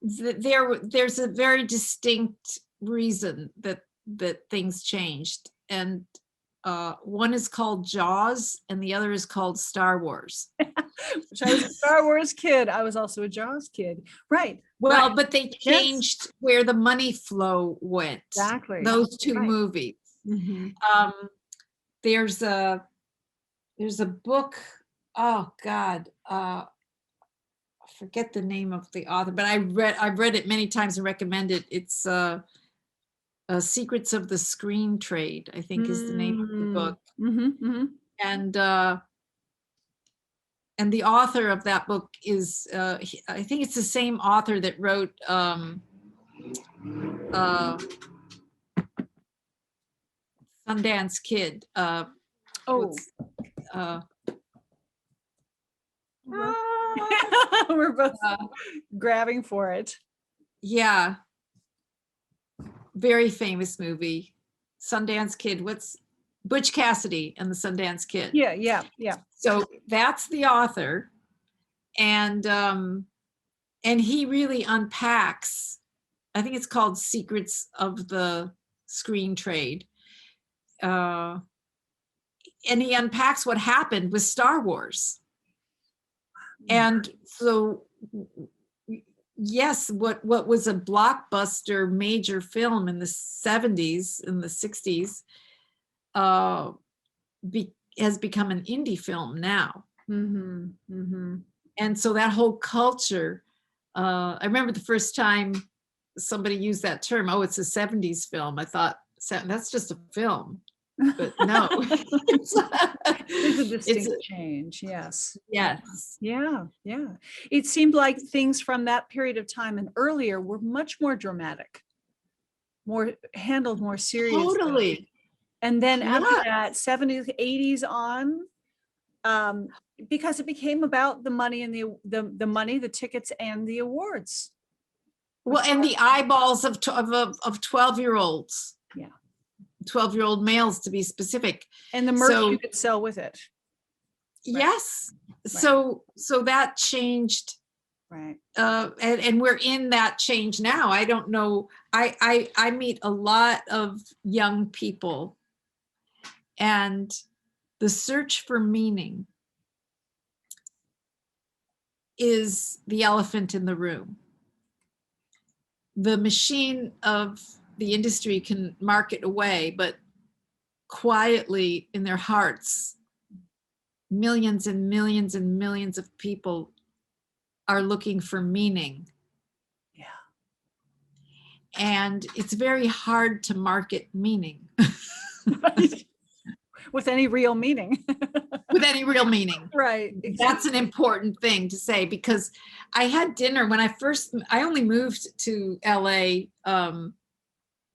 there's a very distinct reason that that things changed. And one is called Jaws and the other is called Star Wars. Which I was a Star Wars kid. I was also a Jaws kid. Right. Well, right. but they changed where the money flow went. Exactly. Those two Right. movies. Mm-hmm. There's a book. Oh God, I forget the name of the author, but I've read it many times and recommend it. It's Secrets of the Screen Trade, I think is the name of the book. Mm-hmm. Mm-hmm. And the author of that book is I think it's the same author that wrote Sundance Kid. We're both grabbing for it. Yeah. Very famous movie. Sundance Kid. What's Butch Cassidy and the Sundance Kid? Yeah. So that's the author. And he really unpacks, I think it's called Secrets of the Screen Trade. And he unpacks what happened with Star Wars. And so, yes, what was a blockbuster major film in the 70s, in the 60s, has become an indie film now. Mm-hmm. Mm-hmm. And so that whole culture, I remember the first time somebody used that term, oh, it's a 70s film. I thought, that's just a film. But no. There's a distinct change. Yes. Yes. Yeah. It seemed like things from that period of time and earlier were much more dramatic, more handled more seriously. Totally. And then after that, 70s, 80s on, because it became about the money and the money, the tickets and the awards. Well, and the eyeballs of 12-year-olds. Yeah. 12-year-old males, to be specific. And the merch you could sell with it. Yes. Right. So that changed. Right. And we're in that change now. I don't know. I meet a lot of young people, and the search for meaning is the elephant in the room. The machine of the industry can market away, but quietly in their hearts, millions and millions and millions of people are looking for meaning. Yeah. And it's very hard to market meaning. With any real meaning. With any real meaning. Right. Exactly. That's an important thing to say, because I had dinner when I only moved to LA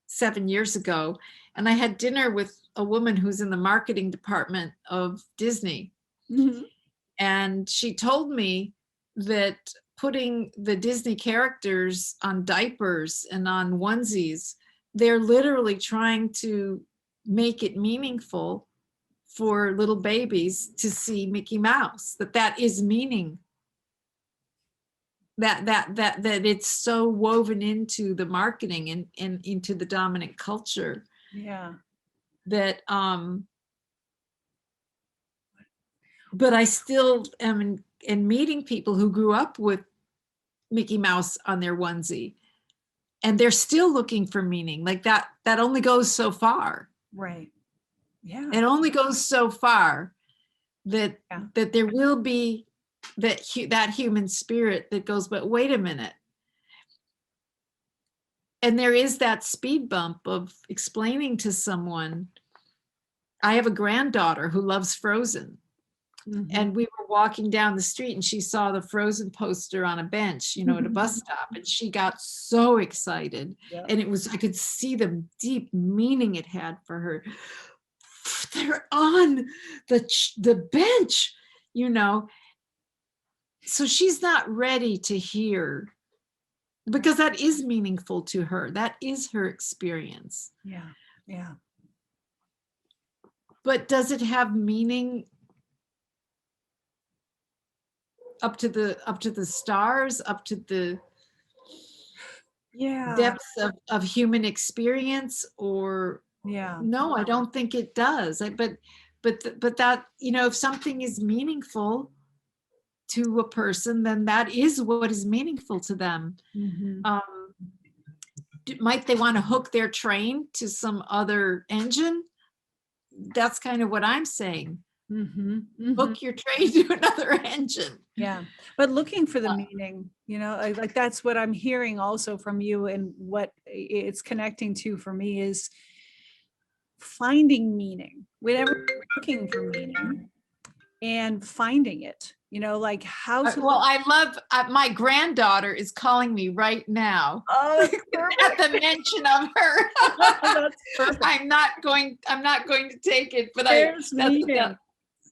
7 years ago, and I had dinner with a woman who's in the marketing department of Disney. Mm-hmm. And she told me that putting the Disney characters on diapers and on onesies, they're literally trying to make it meaningful for little babies to see Mickey Mouse, that is meaning, that it's so woven into the marketing and into the dominant culture. Yeah. That but I still am in meeting people who grew up with Mickey Mouse on their onesie, and they're still looking for meaning. Like that only goes so far. Right. Yeah. It only goes so far that there will be that human spirit that goes, but wait a minute. And there is that speed bump of explaining to someone. I have a granddaughter who loves Frozen. Mm-hmm. And we were walking down the street and she saw the Frozen poster on a bench, at a bus stop, and she got so excited. Yeah. And I could see the deep meaning it had for her. They're on the bench, So she's not ready to hear, because that is meaningful to her. That is her experience. Yeah. Yeah. But does it have meaning up to the stars, up to the Yeah. depth of human experience, or Yeah. no, I don't think it does. But that, if something is meaningful to a person, then that is what is meaningful to them. Mhm. Might they want to hook their train to some other engine? That's kind of what I'm saying. Mhm. Mhm. Hook your train to another engine. Yeah. But looking for the meaning, like that's what I'm hearing also from you, and what it's connecting to for me is finding meaning. Whenever we're looking for meaning and finding it, like how to. Well, I love, my granddaughter is calling me right now. Oh, that's At perfect. the mention of her. That's perfect. I'm not going to take it, but There's that's meaning.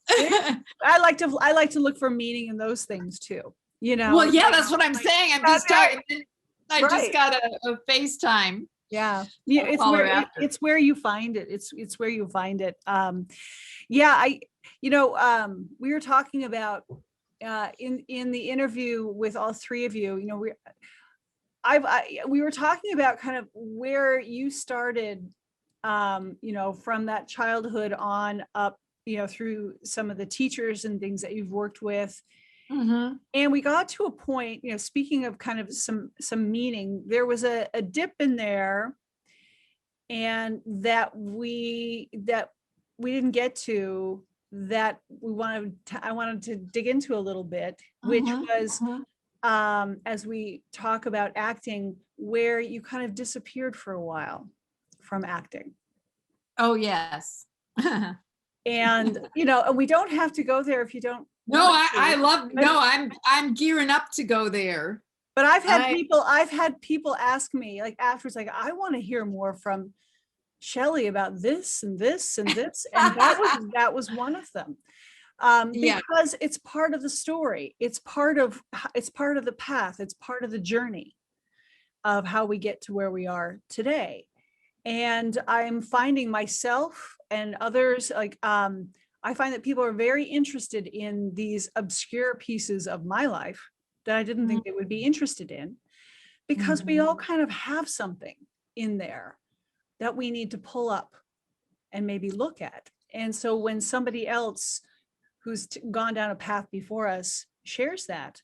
I like to look for meaning in those things too. Well, yeah, like- that's what I'm like- saying. I'm just talking. I just Right. got a FaceTime. Yeah, I'll it's call her where after. it's where you find it. It's where you find it. Yeah, we were talking about in the interview with all three of you. We were talking about kind of where you started, from that childhood on up, through some of the teachers and things that you've worked with. Mm-hmm. And we got to a point, speaking of kind of some meaning, there was a dip in there, and that we didn't get to, that I wanted to dig into a little bit, which was as we talk about acting, where you kind of disappeared for a while from acting. Oh, yes. And and we don't have to go there if you don't No, want to. I love, no, I'm gearing up to go there. But I've had people ask me, like, afterwards, like, I want to hear more from Shelley about this and this and this, and that was one of them. Yeah. Because it's part of the story. It's part of the path. It's part of the journey of how we get to where we are today. And I'm finding myself and others, like, I find that people are very interested in these obscure pieces of my life that I didn't think they would be interested in, because we all kind of have something in there that we need to pull up and maybe look at. And so when somebody else who's gone down a path before us shares that,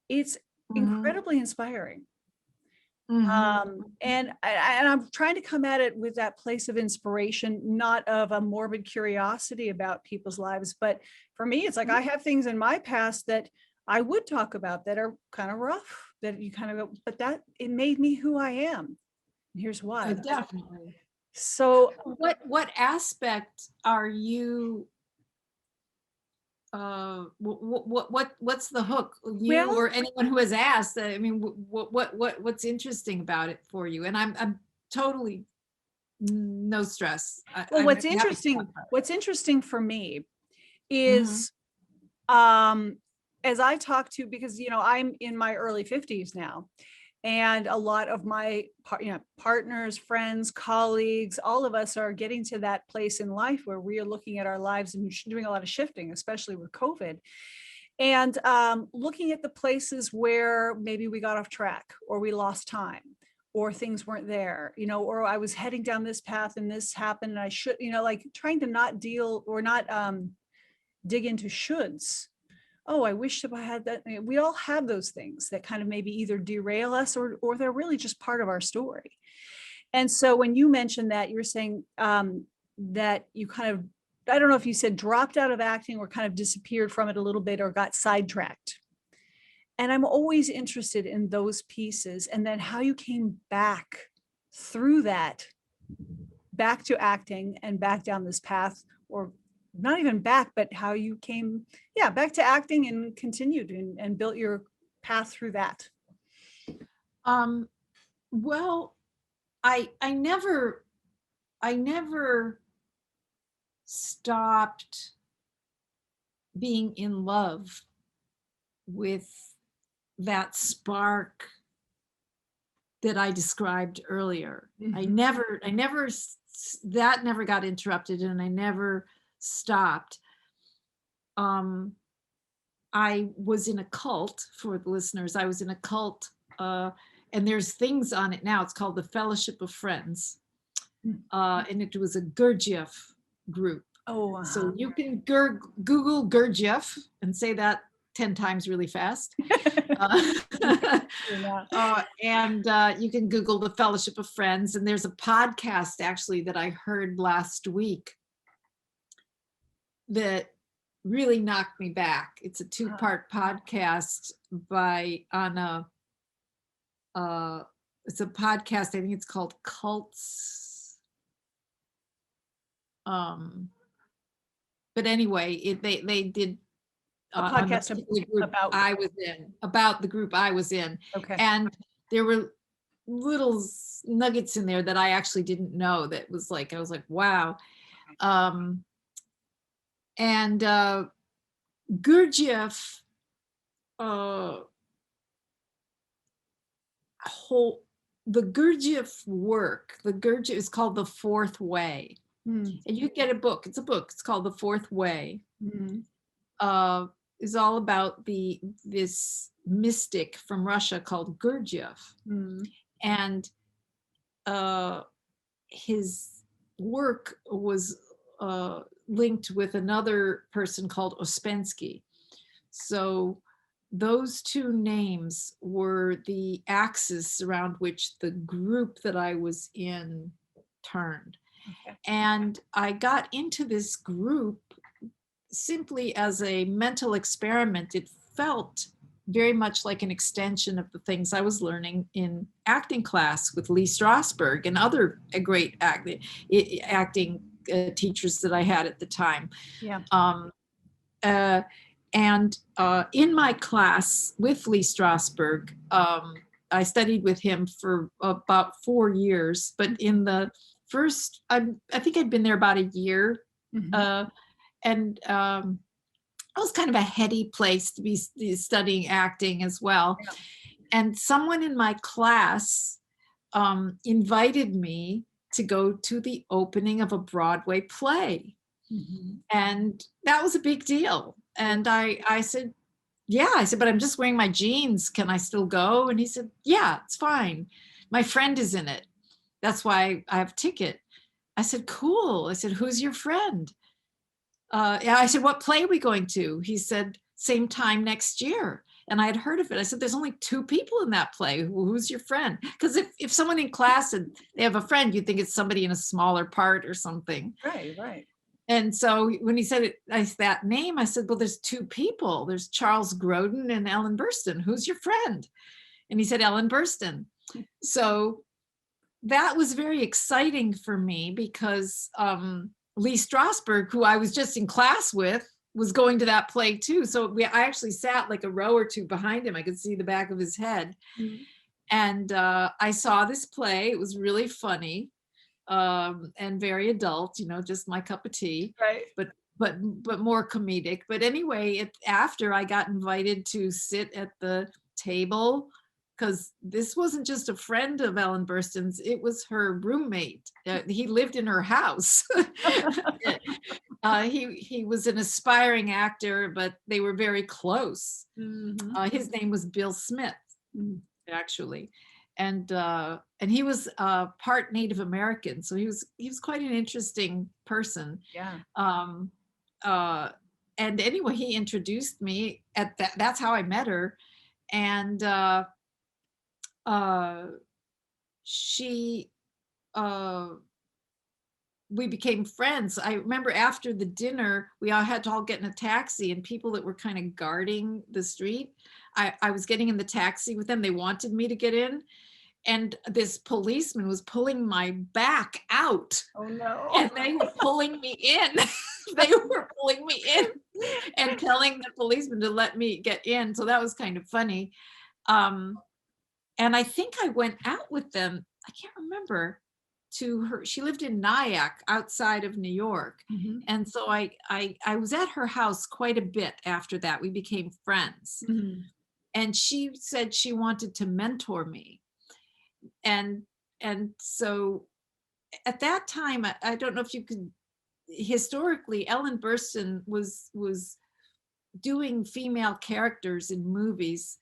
it's incredibly inspiring. And I'm trying to come at it with that place of inspiration, not of a morbid curiosity about people's lives. But for me, it's like, I have things in my past that I would talk about that are kind of rough, that you kind of go, but that it made me who I am. And here's why. Definitely. So What aspect are you, what's the hook? You Well- or anyone who has asked, I mean, what's interesting about it for you? And I'm totally no stress. well, I'm what's happy to talk interesting, about it. what's interesting for me is, as I talk to, because I'm in my early 50s now, and a lot of my partners, friends, colleagues, all of us are getting to that place in life where we are looking at our lives and doing a lot of shifting, especially with COVID, and looking at the places where maybe we got off track, or we lost time, or things weren't there, or I was heading down this path and this happened and I should, like trying to not deal or not dig into shoulds. Oh, I wish if I had that. We all have those things that kind of maybe either derail us, or they're really just part of our story. And so when you mentioned that, you were saying that you kind of, I don't know if you said dropped out of acting or kind of disappeared from it a little bit or got sidetracked. And I'm always interested in those pieces, and then how you came back through that, back to acting and back down this path, or not even back, but how you came, back to acting and continued and built your path through that. Well, I never stopped being in love with that spark that I described earlier. I never that never got interrupted, and I never stopped. I was in a cult, for the listeners. I was in a cult, and there's things on it now. It's called the Fellowship of Friends. Mm. And it was a Gurdjieff group. Oh, So you can Google Gurdjieff and say that 10 times really fast. And you can Google the Fellowship of Friends. And there's a podcast actually that I heard last week that really knocked me back. It's a 2-part podcast by it's a podcast, I think it's called Cults. But anyway, they did a podcast about the group I was in. Okay. And there were little nuggets in there that I actually didn't know, that was like, I was like, wow. And Gurdjieff the Gurdjieff work, Gurdjieff is called The Fourth Way. And you get a book, it's called The Fourth Way. Is all about this mystic from Russia called Gurdjieff. And his work was linked with another person called Ouspensky. So those two names were the axis around which the group that I was in turned. Okay. And I got into this group simply as a mental experiment. It felt very much like an extension of the things I was learning in acting class with Lee Strasberg and other great acting teachers that I had at the time. Yeah. And in my class with Lee Strasberg, I studied with him for about 4 years, but in the first, I think I'd been there about a year. And it was kind of a heady place to be studying acting as well. Yeah. And someone in my class invited me to go to the opening of a Broadway play. And that was a big deal. And I said, yeah, I said, but I'm just wearing my jeans. Can I still go? And he said, yeah, it's fine. My friend is in it. That's why I have a ticket. I said, cool. I said, who's your friend? Yeah, I said, what play are we going to? He said, same time next year. And I had heard of it. I said, there's only 2 people in that play. Who's your friend? Because if someone in class and they have a friend, you'd think it's somebody in a smaller part or something. Right, right. And so when he said that name, I said, well, there's 2 people. There's Charles Grodin and Ellen Burstyn. Who's your friend? And he said, Ellen Burstyn. So that was very exciting for me because Lee Strasberg, who I was just in class with, was going to that play too. So I actually sat like a row or 2 behind him. I could see the back of his head. And I saw this play. It was really funny. And very adult, just my cup of tea, right? But more comedic. But anyway, after I got invited to sit at the table, because this wasn't just a friend of Ellen Burstyn's, it was her roommate. He lived in her house. He was an aspiring actor, but they were very close. His name was Bill Smith, actually. And he was part Native American, so he was quite an interesting person. Yeah. And anyway, he introduced me at that. That's how I met her, and we became friends. I remember after the dinner, we all had to all get in a taxi, and people that were kind of guarding the street, I was getting in the taxi with them. They wanted me to get in. And this policeman was pulling my back out. Oh no. And they were pulling me in. They were pulling me in and telling the policeman to let me get in. So that was kind of funny. And I think I went out with them, I can't remember, to her. She lived in Nyack outside of New York. And so I was at her house quite a bit after that. We became friends. And she said she wanted to mentor me. And so at that time, I don't know if you could, historically, Ellen Burstyn was doing female characters in movies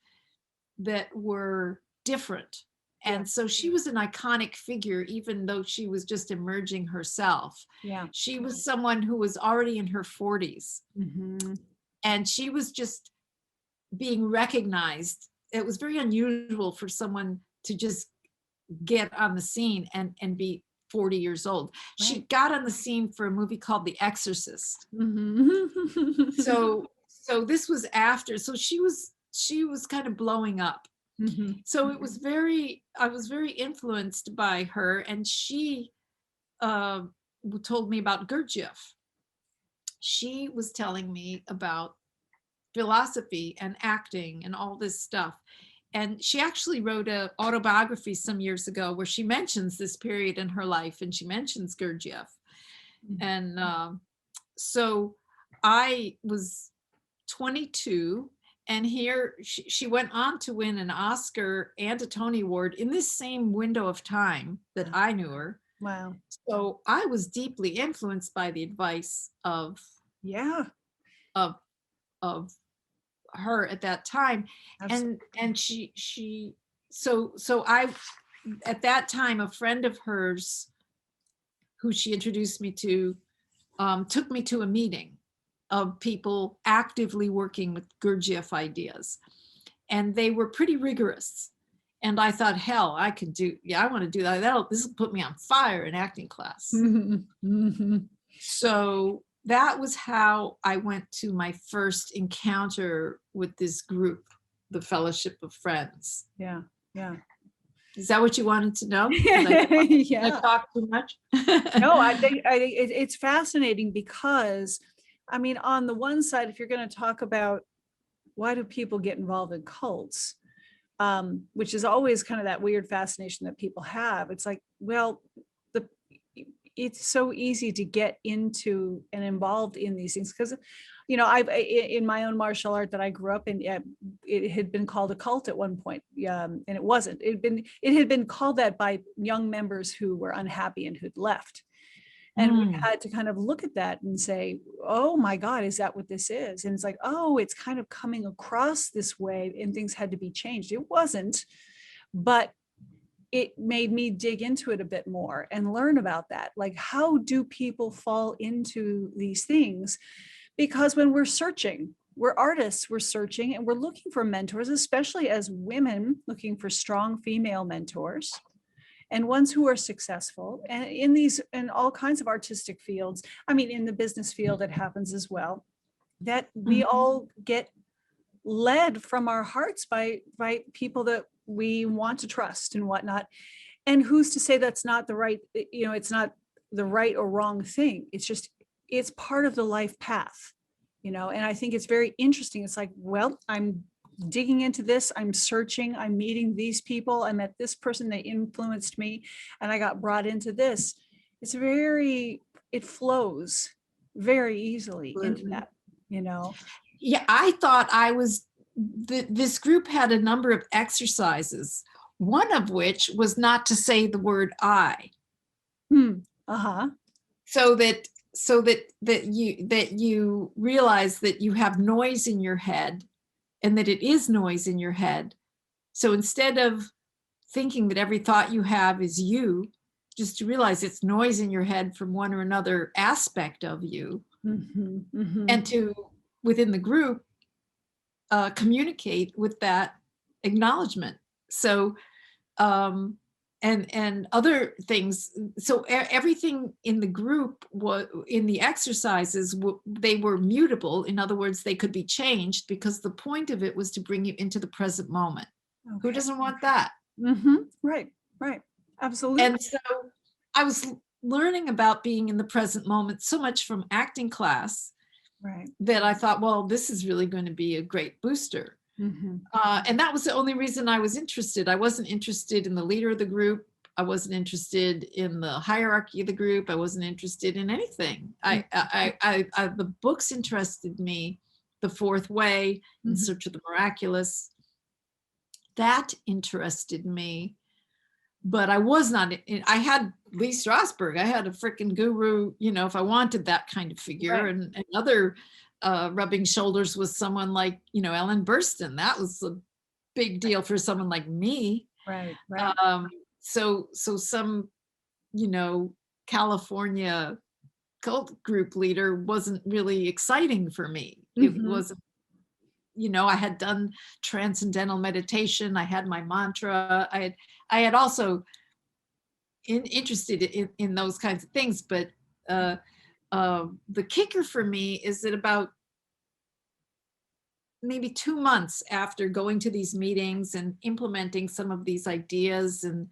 that were different And so she was an iconic figure, even though she was just emerging herself. Yeah. She was someone who was already in her 40s. Mm-hmm. And she was just being recognized. It was very unusual for someone to just get on the scene and be 40 years old. Right. She got on the scene for a movie called The Exorcist. Mm-hmm. So this was after, so she was kind of blowing up. Mm-hmm. So it was I was very influenced by her, and she told me about Gurdjieff. She was telling me about philosophy and acting and all this stuff. And she actually wrote an autobiography some years ago where she mentions this period in her life, and she mentions Gurdjieff. And so I was 22, and here she went on to win an Oscar and a Tony Award in this same window of time that I knew her. Wow. So I was deeply influenced by the advice of her at that time. Absolutely. And she so I, at that time, a friend of hers who she introduced me to took me to a meeting of people actively working with Gurdjieff ideas, and they were pretty rigorous. And I thought, hell, I could do, I want to do that. This will put me on fire in acting class. Mm-hmm. So that was how I went to my first encounter with this group, the Fellowship of Friends. Yeah. Is that what you wanted to know? Did I talk too much? No, I think it's fascinating because, I mean, on the one side, if you're going to talk about why do people get involved in cults, which is always kind of that weird fascination that people have. It's like, well, it's so easy to get into and involved in these things because, you know, I've in my own martial art that I grew up in, it had been called a cult at one point, and it wasn't. It had been called that by young members who were unhappy and who'd left. And we had to kind of look at that and say, oh my God, is that what this is? And it's like, oh, it's kind of coming across this way, and things had to be changed. It wasn't, but it made me dig into it a bit more and learn about that. Like, how do people fall into these things? Because when we're searching, we're artists, we're searching, and we're looking for mentors, especially as women looking for strong female mentors and ones who are successful, and in all kinds of artistic fields. I mean, in the business field, it happens as well, that we all get led from our hearts by people that we want to trust and whatnot. And who's to say that's not the right, you know, it's not the right or wrong thing. It's just, it's part of the life path, you know. And I think it's very interesting. It's like, well, I'm digging into this, I'm searching, I'm meeting these people, I met this person, they influenced me, and I got brought into this. It flows very easily into that, you know. Yeah, I thought this group had a number of exercises, one of which was not to say the word I. So that you realize that you have noise in your head, and that it is noise in your head. So instead of thinking that every thought you have is you, just to realize it's noise in your head from one or another aspect of you, and to, within the group, communicate with that acknowledgement. So, and other things. So everything in the group in the exercises, they were mutable. In other words, they could be changed, because the point of it was to bring you into the present moment. Okay. Who doesn't want that? Right. Absolutely. And so I was learning about being in the present moment so much from acting class, right, that I thought, well, this is really going to be a great booster. And that was the only reason I was interested. I wasn't interested in the leader of the group. I wasn't interested in the hierarchy of the group. I wasn't interested in anything. The books interested me. The Fourth Way, In Search of the Miraculous, that interested me. But I was not, I had Lee Strasberg. I had a freaking guru, you know, if I wanted that kind of figure. Right. And other rubbing shoulders with someone like, you know, Ellen Burstyn. That was a big deal for someone like me. Right. Right. So some, California cult group leader wasn't really exciting for me. It Mhm. wasn't, I had done transcendental meditation. I had my mantra. I had also interested in those kinds of things. But the kicker for me is that about maybe 2 months after going to these meetings and implementing some of these ideas, and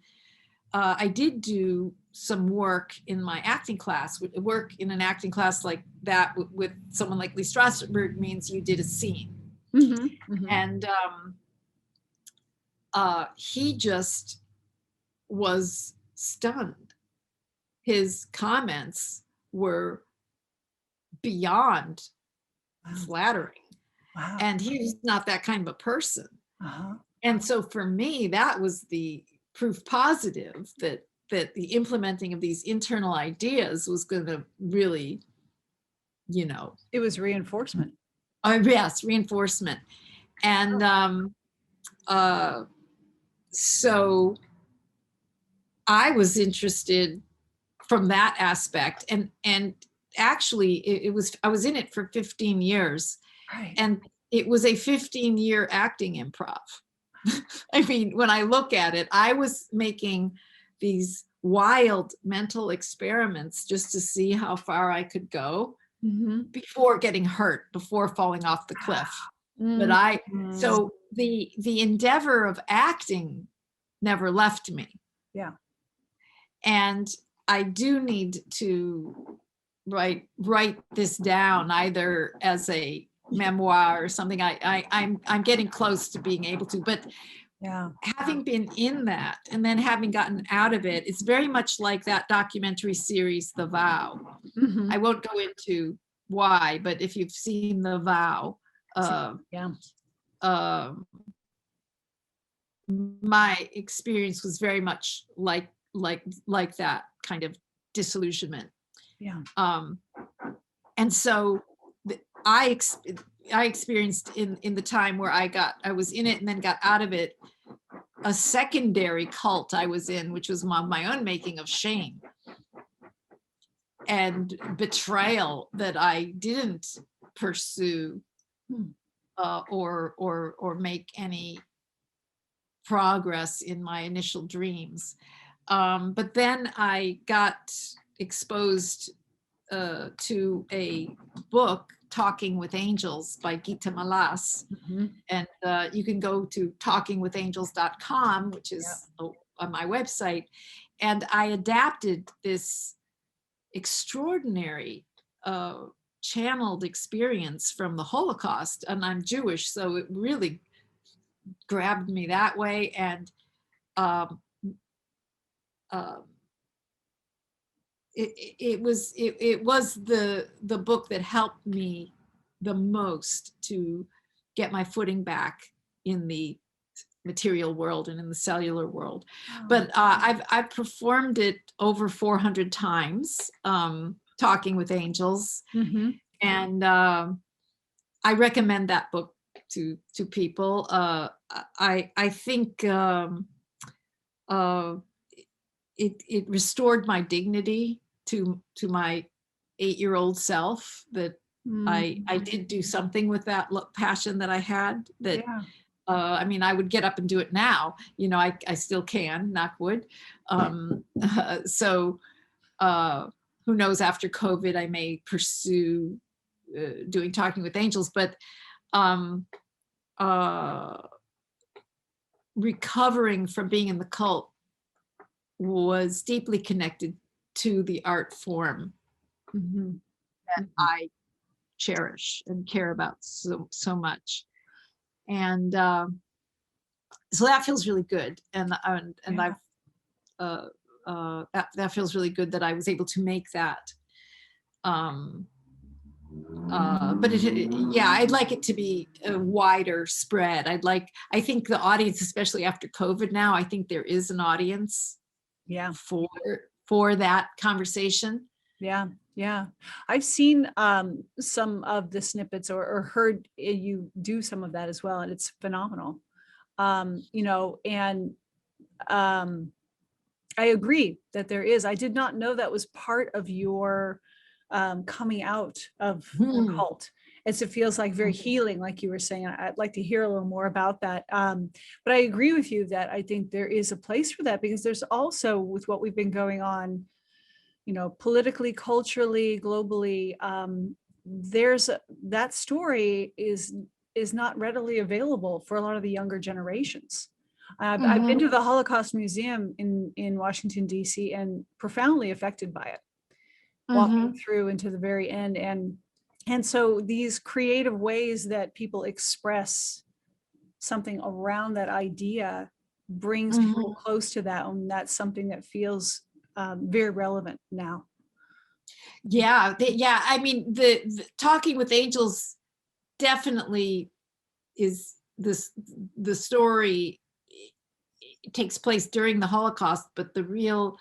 I did do some work in my acting class. Work in an acting class like that with someone like Lee Strasberg means you did a scene. Mhm. Mhm. And he just was stunned. His comments were beyond Wow. flattering. Wow. And he was not that kind of a person. Uh-huh. And so for me, that was the proof positive that the implementing of these internal ideas was going to really, It was reinforcement. yes, reinforcement. And so I was interested from that aspect. And actually it was, I was in it for 15 years. Right. And it was a 15-year acting improv. I mean, when I look at it, I was making these wild mental experiments just to see how far I could go Mhm. before getting hurt, before falling off the cliff. But Mhm. the endeavor of acting never left me. Yeah. And I do need to write this down, either as a memoir or something. I'm getting close to being able to, but Yeah. having been in that and then having gotten out of it, it's very much like that documentary series, The Vow. Mhm. I won't go into why, but if you've seen The Vow, Yeah. my experience was very much like that kind of disillusionment. Yeah. And so I experienced in the time where I was in it and then got out of it, a secondary cult I was in, which was my own making of shame and betrayal that I didn't pursue Hmm. or make any progress in my initial dreams. But then I got exposed to a book, Talking with Angels by Gita Malas. Mhm. And you can go to talkingwithangels.com, which Yeah. is on my website. And I adapted this extraordinary channeled experience from the Holocaust. And I'm Jewish, so it really grabbed me that way. And um, uh, it was the book that helped me the most to get my footing back in the material world and in the cellular world. Wow. But I've performed it over 400 times, Talking with Angels, Mhm. and I recommend that book to people. I think uh, it restored my dignity to my 8-year-old self, that I Mhm. did do something with that passion that I had, that Yeah. I mean, I would get up and do it now. I still can, knock wood. So who knows, after COVID, I may pursue doing Talking with Angels, but um, uh, recovering from being in the cult was deeply connected to the art form Mhm. that Mhm. I cherish and care about so much. And so that feels really good. And Yeah. I've that feels really good that I was able to make that. Um, but yeah, I'd like it to be a wider spread. I think the audience, especially after COVID now, I think there is an audience Yeah. for that conversation. Yeah. Yeah. I've seen some of the snippets or heard you do some of that as well, and it's phenomenal. And I agree that there is. I did not know that was part of your coming out of the cult. As it feels like very healing, like you were saying. I'd like to hear a little more about that. But I agree with you that I think there is a place for that, because there's also, with what we've been going on, politically, culturally, globally, that story is not readily available for a lot of the younger generations. I've been to the Holocaust Museum in Washington, D.C., and profoundly affected by it, walking through into the very end. And so these creative ways that people express something around that idea brings people close to that, and that's something that feels very relevant now. Yeah, I mean, the Talking with Angels definitely is this. The story takes place during the Holocaust, but the real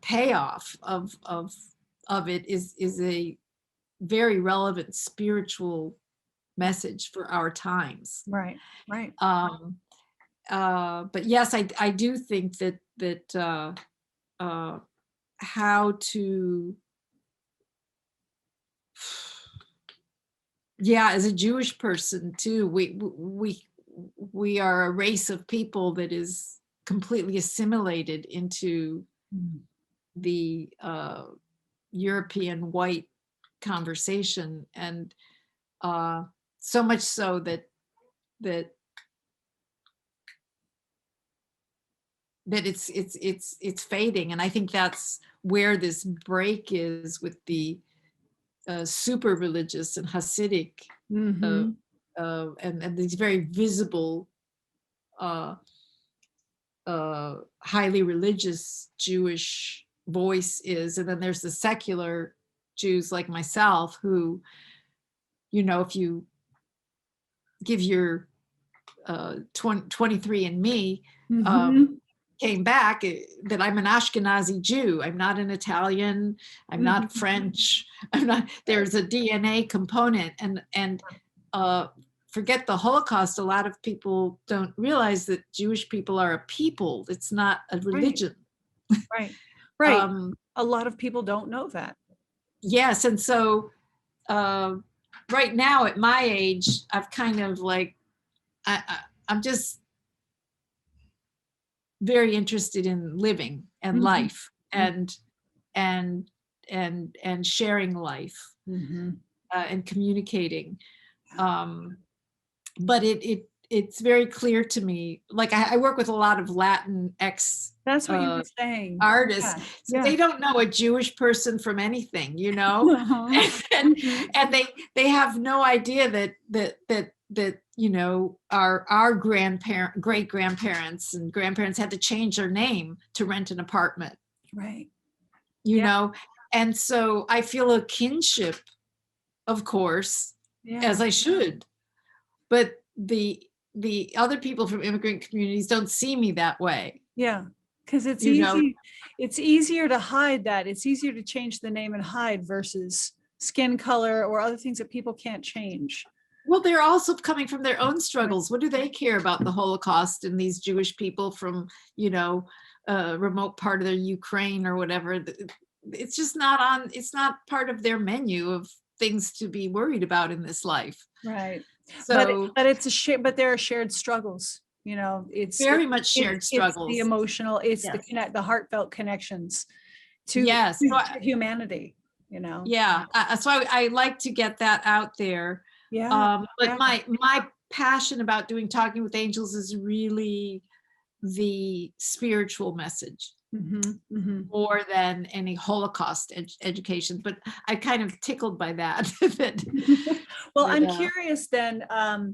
payoff of it is a very relevant spiritual message for our times. Right. But yes, I do think that how to, as a Jewish person too, we are a race of people that is completely assimilated into the European white conversation, and so much so that it's fading. And I think that's where this break is with the super religious and Hasidic and these very visible highly religious Jewish voice is. And then there's the secular Jews like myself who, if you give your 23andMe, came back, that I'm an Ashkenazi Jew. I'm not an Italian. I'm not French. I'm not. There's a DNA component, and forget the Holocaust. A lot of people don't realize that Jewish people are a people. It's not a religion. Right. A lot of people don't know that. Yes, and so right now at my age, I've kind of like I'm just very interested in living and life and sharing life and communicating. But it's very clear to me, like I work with a lot of Latin that's what you were saying, artists. So they don't know a Jewish person from anything, and they have no idea that our great grandparents and grandparents had to change their name to rent an apartment, right? And so I feel a kinship, of course, as I should, but the other people from immigrant communities don't see me that way. Because it's easy. It's easier to hide that. It's easier to change the name and hide versus skin color or other things that people can't change. Well, they're also coming from their own struggles. What do they care about the Holocaust and these Jewish people from, a remote part of their Ukraine or whatever? It's just it's not part of their menu of things to be worried about in this life. Right. So, but there are shared struggles. It's very much shared struggles. It's the emotional, it's the heartfelt connections to humanity. So I like to get that out there. But my passion about doing Talking with Angels is really the spiritual message more than any Holocaust education. But I kind of tickled by that. Well, I'm curious then, I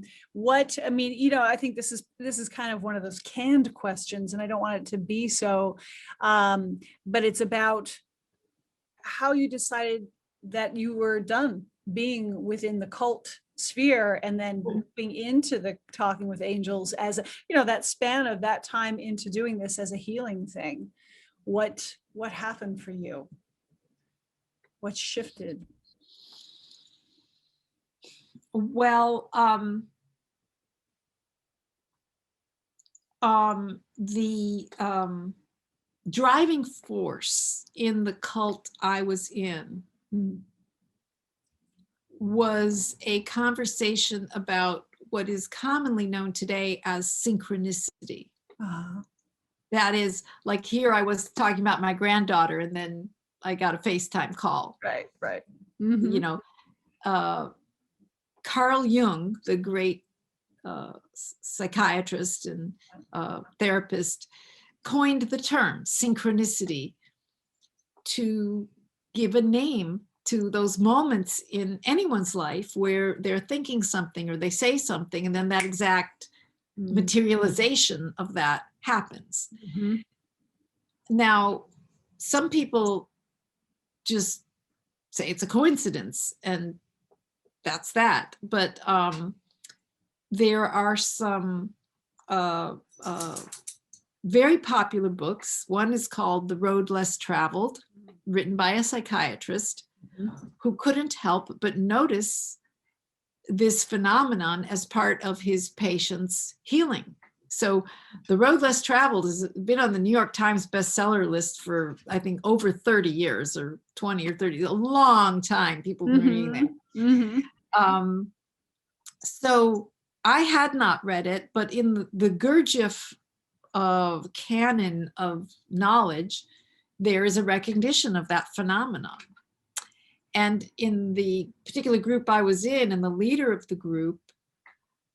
think this is kind of one of those canned questions, and I don't want it to be so, but it's about how you decided that you were done being within the cult sphere and then moving into the Talking with Angels as that span of that time into doing this as a healing thing. What happened for you? What shifted? Well, the driving force in the cult I was in was a conversation about what is commonly known today as synchronicity. That is, like, here I was talking about my granddaughter, and then I got a FaceTime call. Right, right. You know, Carl Jung, the great psychiatrist and therapist, coined the term synchronicity to give a name to those moments in anyone's life where they're thinking something or they say something, and then that exact materialization of that happens. Now, some people just say it's a coincidence, and that's that. But there are some very popular books. One is called The Road Less Traveled, written by a psychiatrist who couldn't help but notice this phenomenon as part of his patient's healing. So The Road Less Traveled has been on the New York Times bestseller list for, I think, over 30 years, or 20 or 30, a long time. People have been reading that. So I had not read it, but in the Gurdjieff of canon of knowledge, there is a recognition of that phenomenon. And in the particular group I was in, and the leader of the group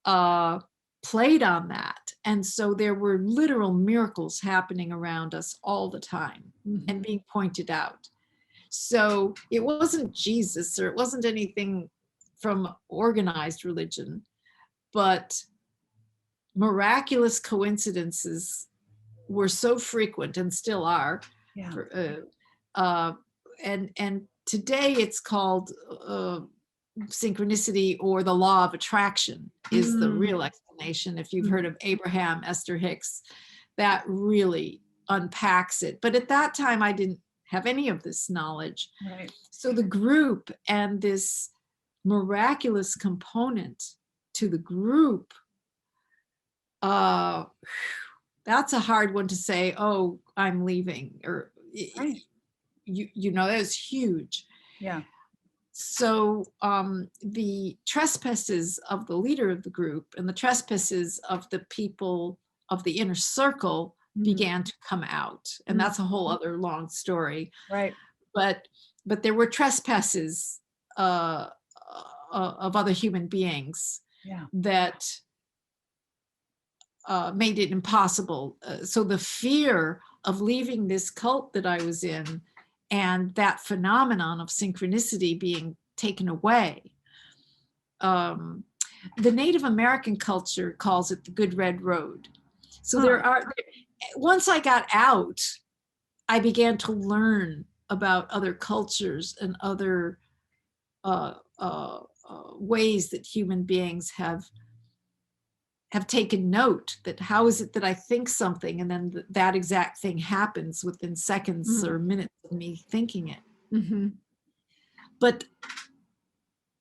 played on that. And so there were literal miracles happening around us all the time and being pointed out. So it wasn't Jesus, or it wasn't anything from organized religion, but miraculous coincidences were so frequent, and still are. And today it's called synchronicity, or the law of attraction is the real explanation. If you've heard of Abraham Esther Hicks, that really unpacks it. But at that time, I didn't have any of this knowledge. So the group and this miraculous component to the group, that's a hard one to say, oh, I'm leaving, or you know, that was huge. So the trespasses of the leader of the group and the trespasses of the people of the inner circle began to come out, and that's a whole other long story. But there were trespasses of other human beings that made it impossible. So the fear of leaving this cult that I was in, and that phenomenon of synchronicity being taken away. The Native American culture calls it the Good Red Road. So once I got out, I began to learn about other cultures and other ways that human beings have taken note, that how is it that I think something and then that exact thing happens within seconds or minutes of me thinking it. But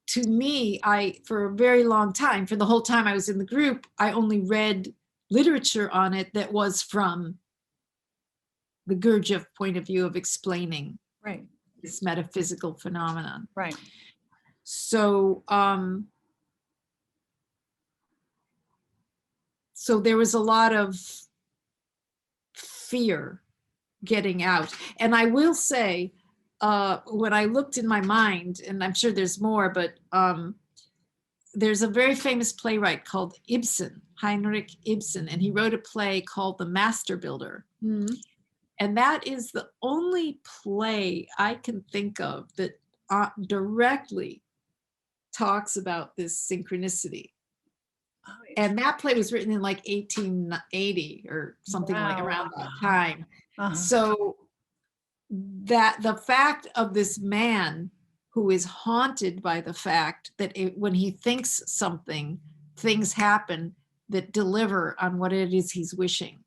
to me, for a very long time, for the whole time I was in the group, I only read literature on it that was from the Gurdjieff point of view of explaining this metaphysical phenomenon. So so there was a lot of fear getting out. And I will say, when I looked in my mind, and I'm sure there's more, but there's a very famous playwright called Ibsen, Heinrich Ibsen, and he wrote a play called The Master Builder. And that is the only play I can think of that directly talks about this synchronicity. And that play was written in like 1880 or something like around that time. So that the fact of this man who is haunted by the fact that when he thinks something, things happen that deliver on what it is he's wishing.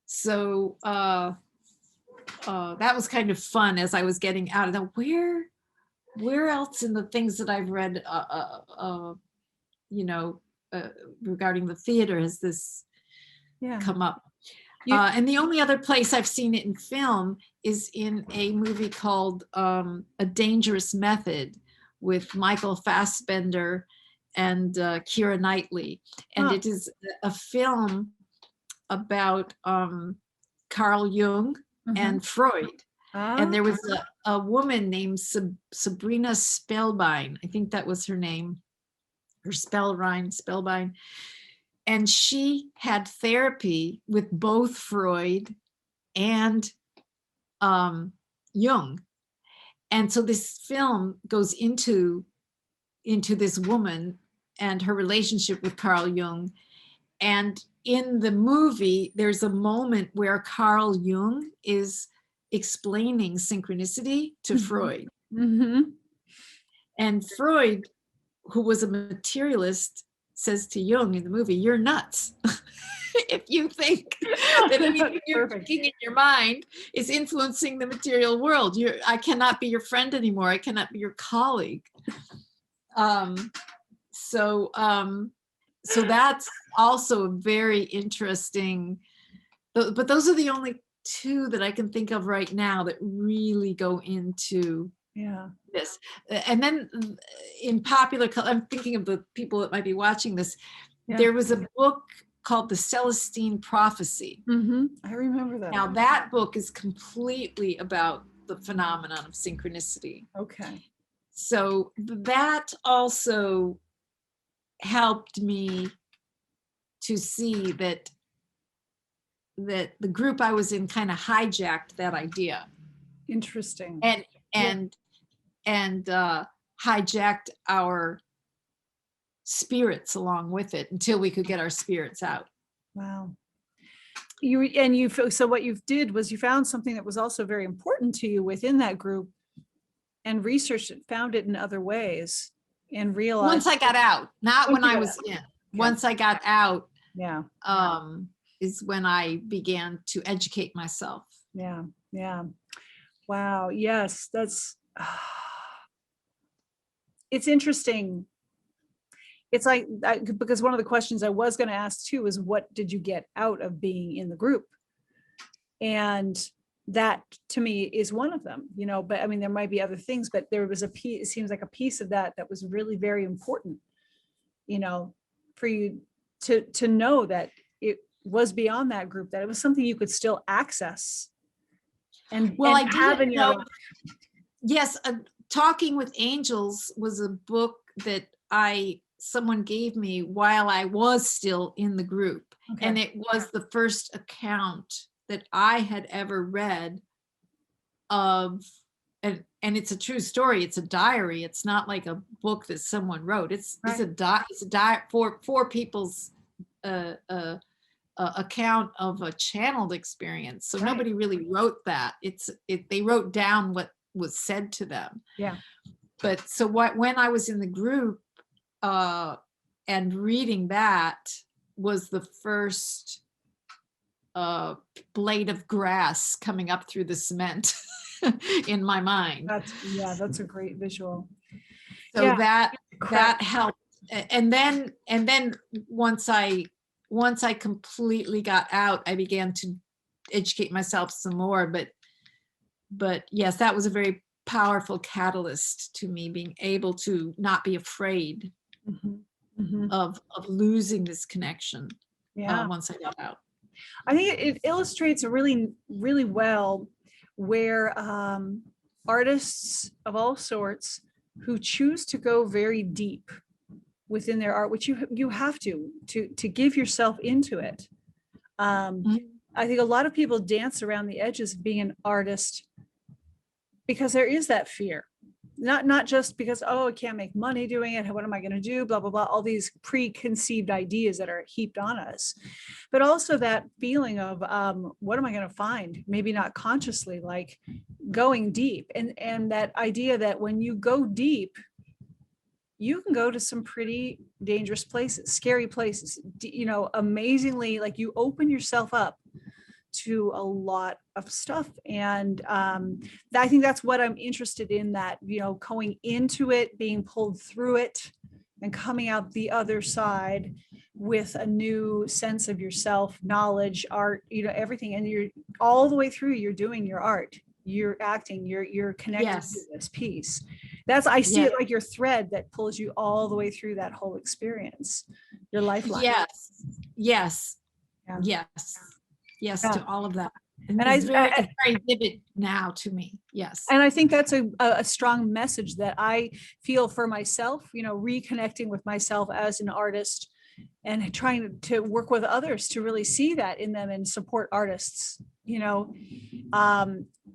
So that was kind of fun as I was getting out of that. Where else in the things that I've read, you know, regarding the theater has this Yeah. come up. You- And the only other place I've seen it in film is in a movie called A Dangerous Method with Michael Fassbender and Keira Knightley. And it is a film about Carl Jung and Freud. And there was a woman named Sabrina Spellbein. I think that was her name, or Spellbein. And she had therapy with both Freud and Jung. And so this film goes into this woman and her relationship with Carl Jung. And in the movie, there's a moment where Carl Jung is explaining synchronicity to Freud. And Freud, who was a materialist, says to Jung in the movie, "You're nuts." If you think that anything you're thinking in your mind is influencing the material world, I cannot be your friend anymore. I cannot be your colleague. So that's also a very interesting, but those are the only two that I can think of right now that really go into this. And then in popular, I'm thinking of the people that might be watching this. There was a book called The Celestine Prophecy. I remember that. Now that book is completely about the phenomenon of synchronicity. Okay. So that also helped me to see that the group I was in kind of hijacked that idea. Interesting. And hijacked our spirits along with it until we could get our spirits out. Wow. So what you did was you found something that was also very important to you within that group and researched it, found it in other ways, and realized. Once I got out, not when I was in. Once I got out, is when I began to educate myself. Yeah. Wow. Yes, that's. It's interesting. It's like, because one of the questions I was going to ask too is, what did you get out of being in the group? And that to me is one of them, but I mean, there might be other things, but there was a piece, it seems like a piece of that was really very important, for you to know that it was beyond that group, that it was something you could still access. And I have in your life. Yes. Talking with Angels was a book that someone gave me while I was still in the group. Okay. And it was the first account that I had ever read of, and it's a true story. It's a diary. It's not like a book that someone wrote. It's a diary for people's account of a channeled experience. So nobody really wrote that. They wrote down what was said to them. Yeah. But so when I was in the group and reading that was the first blade of grass coming up through the cement in my mind. That's a great visual. So that helped. And then once I completely got out, I began to educate myself some more. But yes, that was a very powerful catalyst to me being able to not be afraid of losing this connection once I got out. I think it illustrates really, really well where artists of all sorts who choose to go very deep within their art, which you have to give yourself into it. I think a lot of people dance around the edges of being an artist because there is that fear, not just because, I can't make money doing it. What am I going to do? Blah, blah, blah. All these preconceived ideas that are heaped on us, but also that feeling of what am I going to find? Maybe not consciously, like going deep, and that idea that when you go deep, you can go to some pretty dangerous places, scary places, amazingly, like you open yourself up to a lot of stuff. And I think that's what I'm interested in, that, going into it, being pulled through it and coming out the other side, with a new sense of yourself, knowledge, art, everything. And you're all the way through, you're doing your art, you're acting, you're connected to Yes. this piece. I see Yes. it like your thread that pulls you all the way through that whole experience, your lifeline. Yes. Yes. Yeah. Yes. Yes Yeah. to all of that. And And it's very vivid now to me. Yes. And I think that's a strong message that I feel for myself, reconnecting with myself as an artist and trying to work with others to really see that in them and support artists,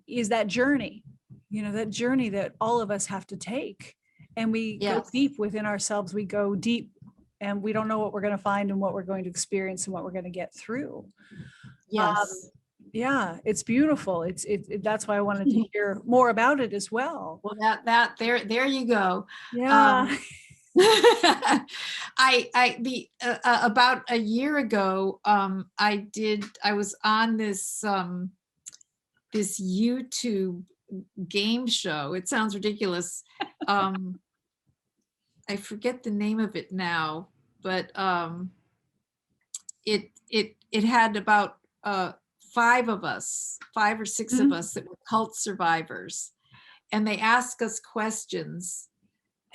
is that journey, that all of us have to take. And we go deep within ourselves. We go deep and we don't know what we're going to find and what we're going to experience and what we're going to get through. Yes. Yeah, it's beautiful. That's why I wanted to hear more about it as well. Well, there you go. Yeah. About a year ago, I was on this this YouTube game show. It sounds ridiculous. I forget the name of it now, but it had about 5 or 6 of us that were cult survivors, and they ask us questions.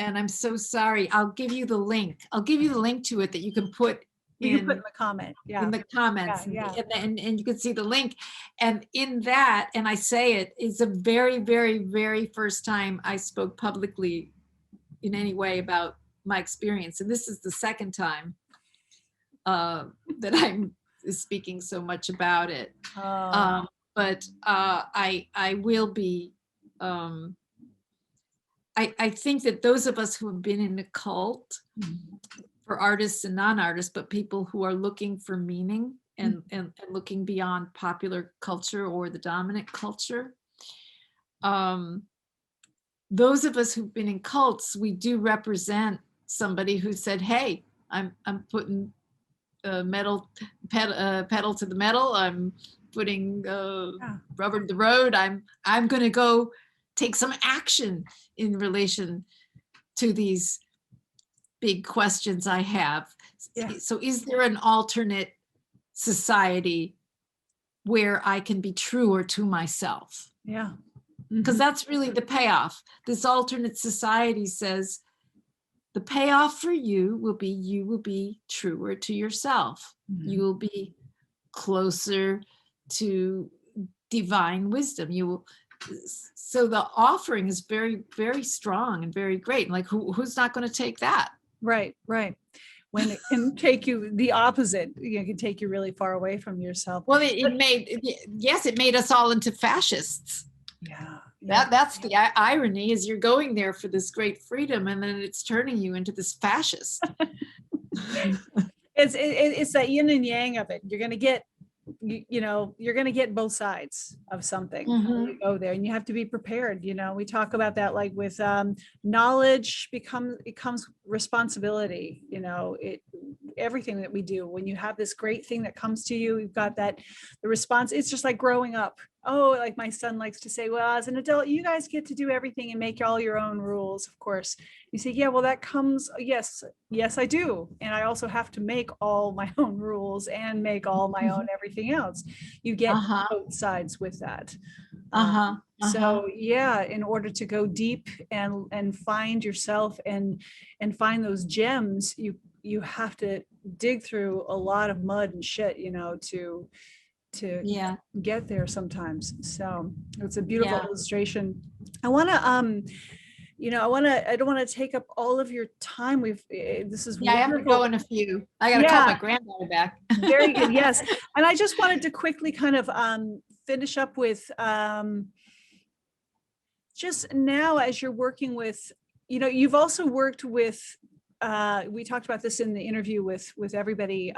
And I'm so sorry. I'll give you the link. I'll give you the link to it that you can put in the comment. Yeah. In the comments. Yeah. And you can see the link. And in that, and I say it's a very, very, very first time I spoke publicly in any way about my experience. And this is the second time that I'm speaking so much about it. But I will be, I think that those of us who have been in the cult, for artists and non-artists, but people who are looking for meaning and looking beyond popular culture or the dominant culture, those of us who've been in cults, we do represent somebody who said, hey, I'm putting pedal to the metal. I'm putting rubber to the road. I'm going to go take some action in relation to these big questions I have. Yeah. So is there an alternate society where I can be truer to myself? Yeah. Because that's really the payoff. This alternate society says the payoff for you will be truer to yourself. You will be closer to divine wisdom. You will. So the offering is very, very strong and very great. Like who's not going to take that? Right. When it can take you the opposite, it can take you really far away from yourself. Well, it made us all into fascists. Yeah. That's the irony, is you're going there for this great freedom, and then it's turning you into this fascist. It's that yin and yang of it. You're going to get, you're going to get both sides of something when you go there, and you have to be prepared. We talk about that, like with knowledge becomes responsibility. Everything that we do, when you have this great thing that comes to you, you've got the response. It's just like growing up. Oh, like my son likes to say, well, as an adult, you guys get to do everything and make all your own rules. Of course, you say, yeah, well, that comes. Yes, I do. And I also have to make all my own rules and make all my own everything else. You get both sides with that. So yeah, in order to go deep and find yourself and find those gems, you have to dig through a lot of mud and shit, to get there sometimes. So it's a beautiful illustration. I want to I don't want to take up all of your time. This is I have to go in a few. I got to call my granddaughter back. Very good. Yes. And I just wanted to quickly kind of finish up with just now, as you're working with, you've also worked with, we talked about this in the interview with everybody,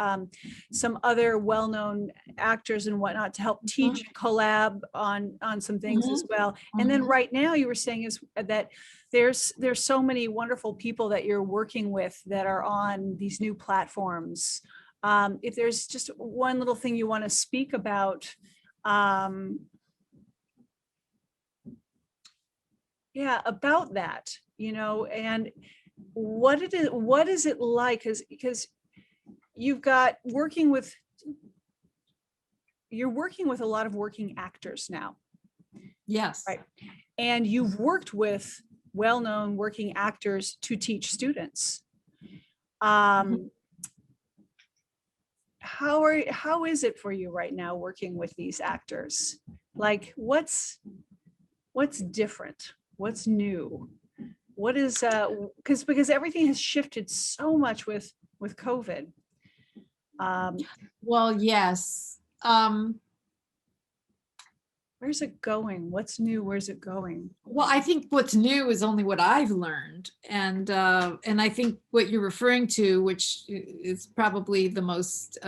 some other well-known actors and whatnot to help teach and collab on some things as well. And then right now you were saying is that there's so many wonderful people that you're working with that are on these new platforms. If there's just one little thing you want to speak about, about that, and what is it like? Because you're working with a lot of working actors now, Yes. right? And you've worked with well-known working actors to teach students. How is it for you right now working with these actors? Like, what's different? What's new? What is because everything has shifted so much with COVID. Well, yes. Where's it going? What's new? Where's it going? Well, I think what's new is only what I've learned, and I think what you're referring to, which is probably the most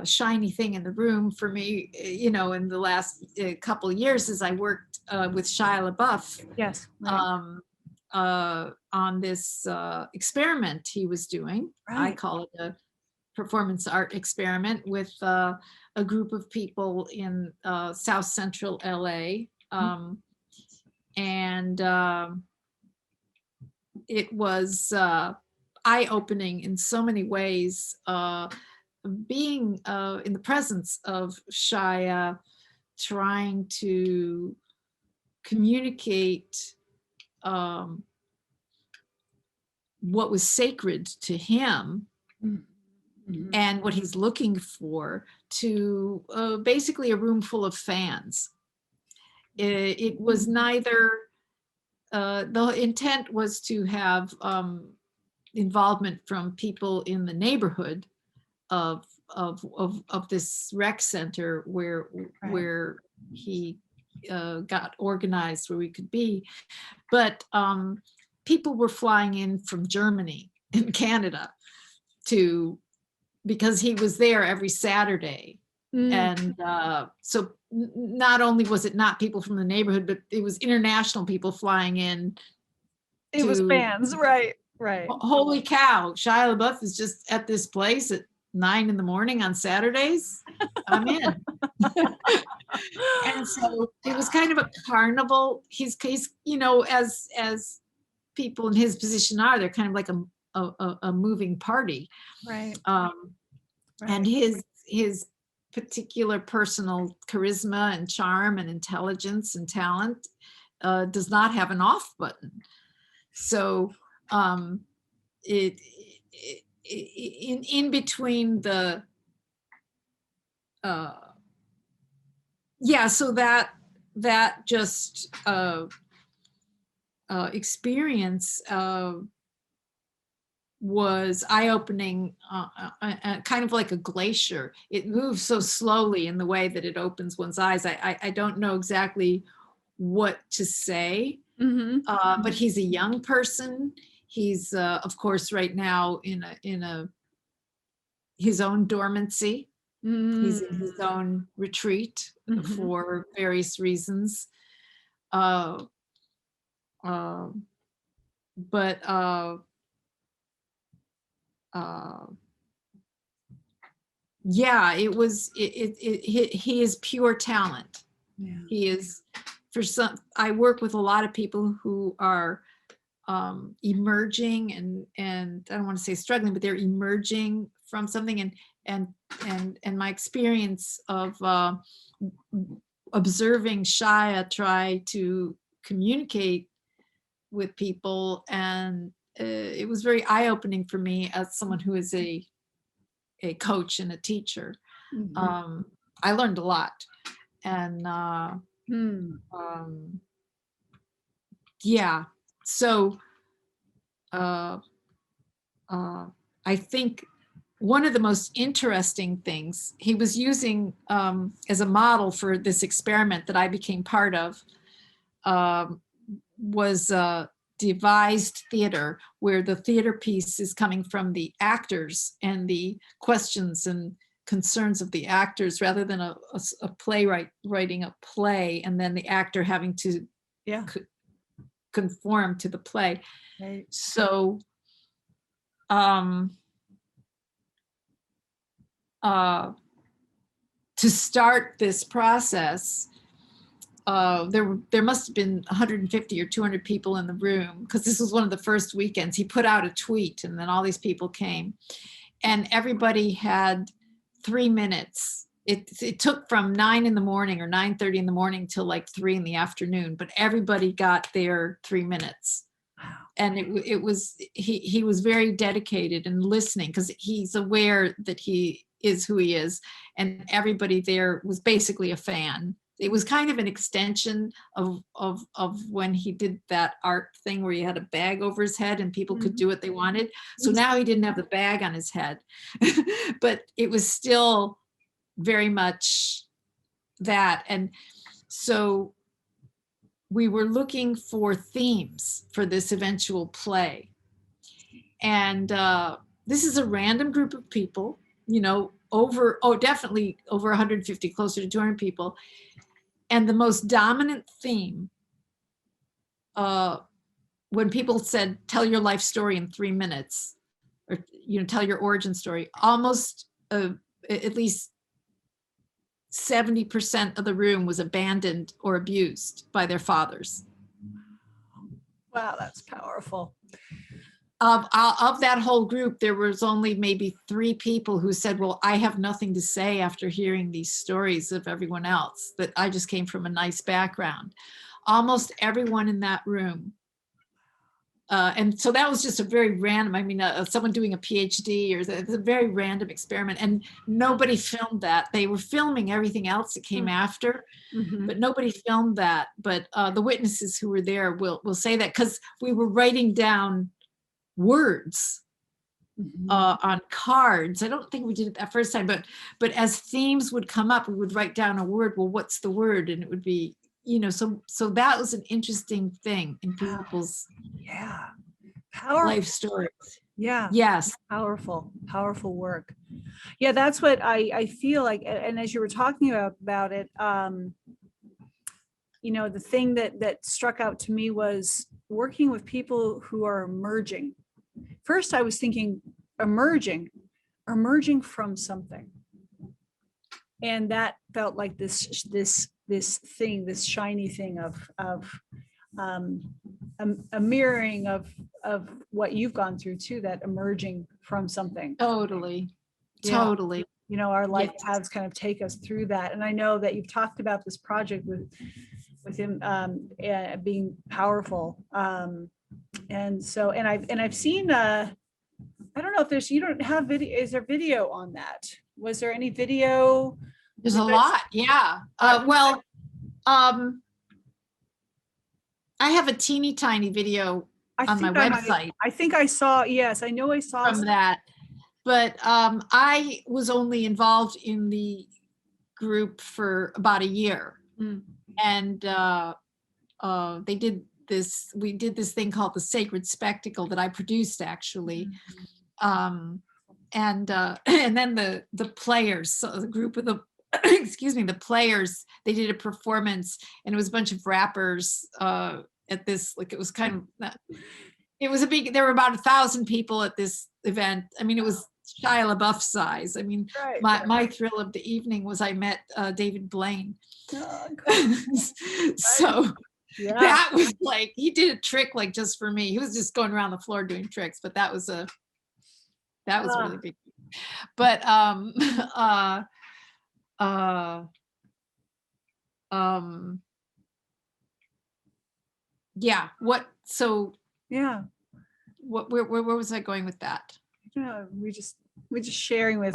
shiny thing in the room for me, you know, in the last couple of years, is I worked with Shia LaBeouf. Yes. Right. On this experiment he was doing. Right. I call it a performance art experiment with a group of people in South Central LA. And it was eye-opening in so many ways, being in the presence of Shia, trying to communicate what was sacred to him and what he's looking for to basically a room full of fans. It was neither, the intent was to have involvement from people in the neighborhood of this rec center where he got organized, where we could be, but people were flying in from Germany and Canada because he was there every Saturday. And so not only was it not people from the neighborhood, but it was international people flying in. It was fans, right. Holy cow, Shia LaBeouf is just at this place at 9 a.m. on Saturdays. I'm in. And so it was kind of a carnival. He's you know, as people in his position are, they're kind of like a moving party. Right. And his particular personal charisma and charm and intelligence and talent does not have an off button. So in between the so that just experience was eye-opening, kind of like a glacier. It moves so slowly in the way that it opens one's eyes. I don't know exactly what to say, but he's a young person. He's of course right now in his own dormancy. He's in his own retreat for various reasons. Yeah, it was, he is pure talent. Yeah. He is, I work with a lot of people who are emerging and I don't want to say struggling, but they're emerging from something, and my experience of observing Shia try to communicate with people, and it was very eye-opening for me as someone who is a coach and a teacher. I learned a lot, and yeah, so I think one of the most interesting things he was using as a model for this experiment that I became part of was devised theater, where the theater piece is coming from the actors and the questions and concerns of the actors, rather than a playwright writing a play and then the actor having to conform to the play. Right. So to start this process, there must have been 150 or 200 people in the room, because this was one of the first weekends. He put out a tweet, and then all these people came, and everybody had 3 minutes. It took from 9 in the morning or 9:30 in the morning till like 3 in the afternoon, but everybody got their 3 minutes. And it was, he was very dedicated and listening, because he's aware that he is who he is, and everybody there was basically a fan. It was kind of an extension of when he did that art thing where he had a bag over his head and people could do what they wanted. So now he didn't have the bag on his head, but it was still very much that. And so we were looking for themes for this eventual play. And this is a random group of people, you know, definitely over 150, closer to 200 people. And the most dominant theme, when people said, tell your life story in 3 minutes, or, you know, tell your origin story, almost at least 70% of the room was abandoned or abused by their fathers. Wow, that's powerful. Of that whole group, there was only maybe 3 people who said, well, I have nothing to say after hearing these stories of everyone else, that I just came from a nice background. Almost everyone in that room. And so that was just a very random, I mean, someone doing a PhD, or it's a very random experiment, and nobody filmed that. They were filming everything else that came after, but nobody filmed that. But the witnesses who were there will say that, because we were writing down words on cards. I don't think we did it that first time, but as themes would come up, we would write down a word. Well, what's the word? And it would be, you know, so that was an interesting thing in people's life stories. Yeah. Yes. Powerful work. Yeah, that's what I feel like. And as you were talking about it, you know, the thing that struck out to me was working with people who are emerging. First, I was thinking emerging from something. And that felt like this thing, this shiny thing of a mirroring of what you've gone through too, that emerging from something. Totally. Yeah. Totally. You know, our life paths kind of take us through that. And I know that you've talked about this project with him being powerful. And so, and I've seen, I don't know if you don't have video, is there video on that? Was there any video? There's a lot. Yeah. Well, I have a teeny tiny video on my website. I think I saw, yes, I know I saw from that, but I was only involved in the group for about a year. And we did this thing called the Sacred Spectacle that I produced, actually. And then the players, so the group of the excuse me, the players, they did a performance, and it was a bunch of rappers at this, like, it was kind of, it was a big, there were about 1,000 people at this event. I mean, it was Shia LaBeouf size. I mean, my thrill of the evening was I met David Blaine. So that was like, he did a trick like just for me. He was just going around the floor doing tricks, but that was really big. But yeah, where was I going with that? Yeah, we're just sharing with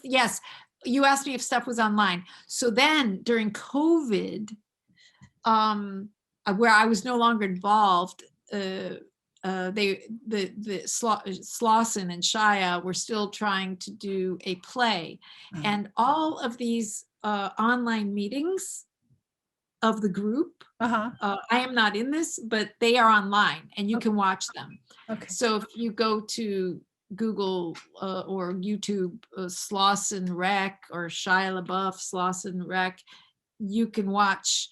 yes, you asked me if stuff was online. So then during COVID, where I was no longer involved, the Slauson and Shia were still trying to do a play, and all of these online meetings of the group, I am not in this, but they are online and you can watch them. So if you go to Google or YouTube, Slauson Rec or Shia LaBeouf Slauson Rec, you can watch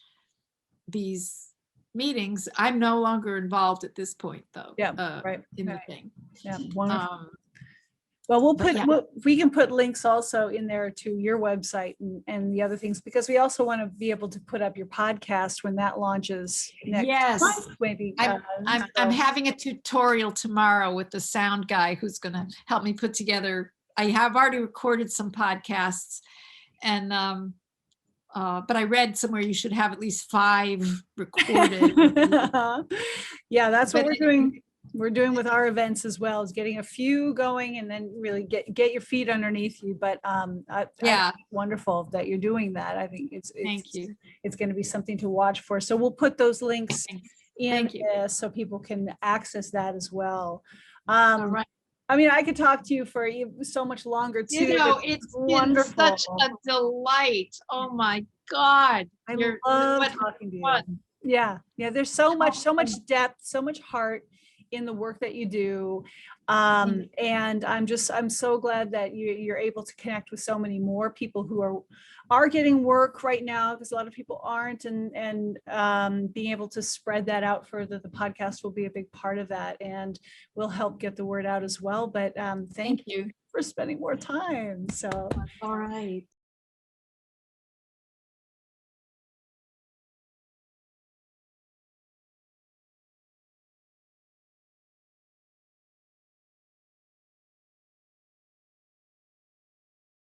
these meetings. I'm no longer involved at this point, though. Yeah, right. In the thing. Yeah, wonderful. Well, we'll But put, yeah. we can put links also in there to your website and the other things, because we also want to be able to put up your podcast when that launches next Yes. month, maybe. I'm so- having a tutorial tomorrow with the sound guy who's going to help me put together. I have already recorded some podcasts, and but I read somewhere you should have at least 5 recorded. Yeah, that's what But we're doing. We're doing with our events as well, is getting a few going and then really get your feet underneath you. But I Yeah. think it's wonderful that you're doing that. I think Thank you. It's going to be something to watch for. So we'll put those links in Thank you. so people can access that as well. All right. I mean, I could talk to you for so much longer too. You know, but it's wonderful. been such a delight. Oh my God. I You're- love what talking to you. fun. Yeah, there's so much depth, so much heart in the work that you do. And I'm so glad that you're able to connect with so many more people who are getting work right now, because a lot of people aren't, and being able to spread that out further. The podcast will be a big part of that, and will help get the word out as well. But thank you for spending more time. So All right.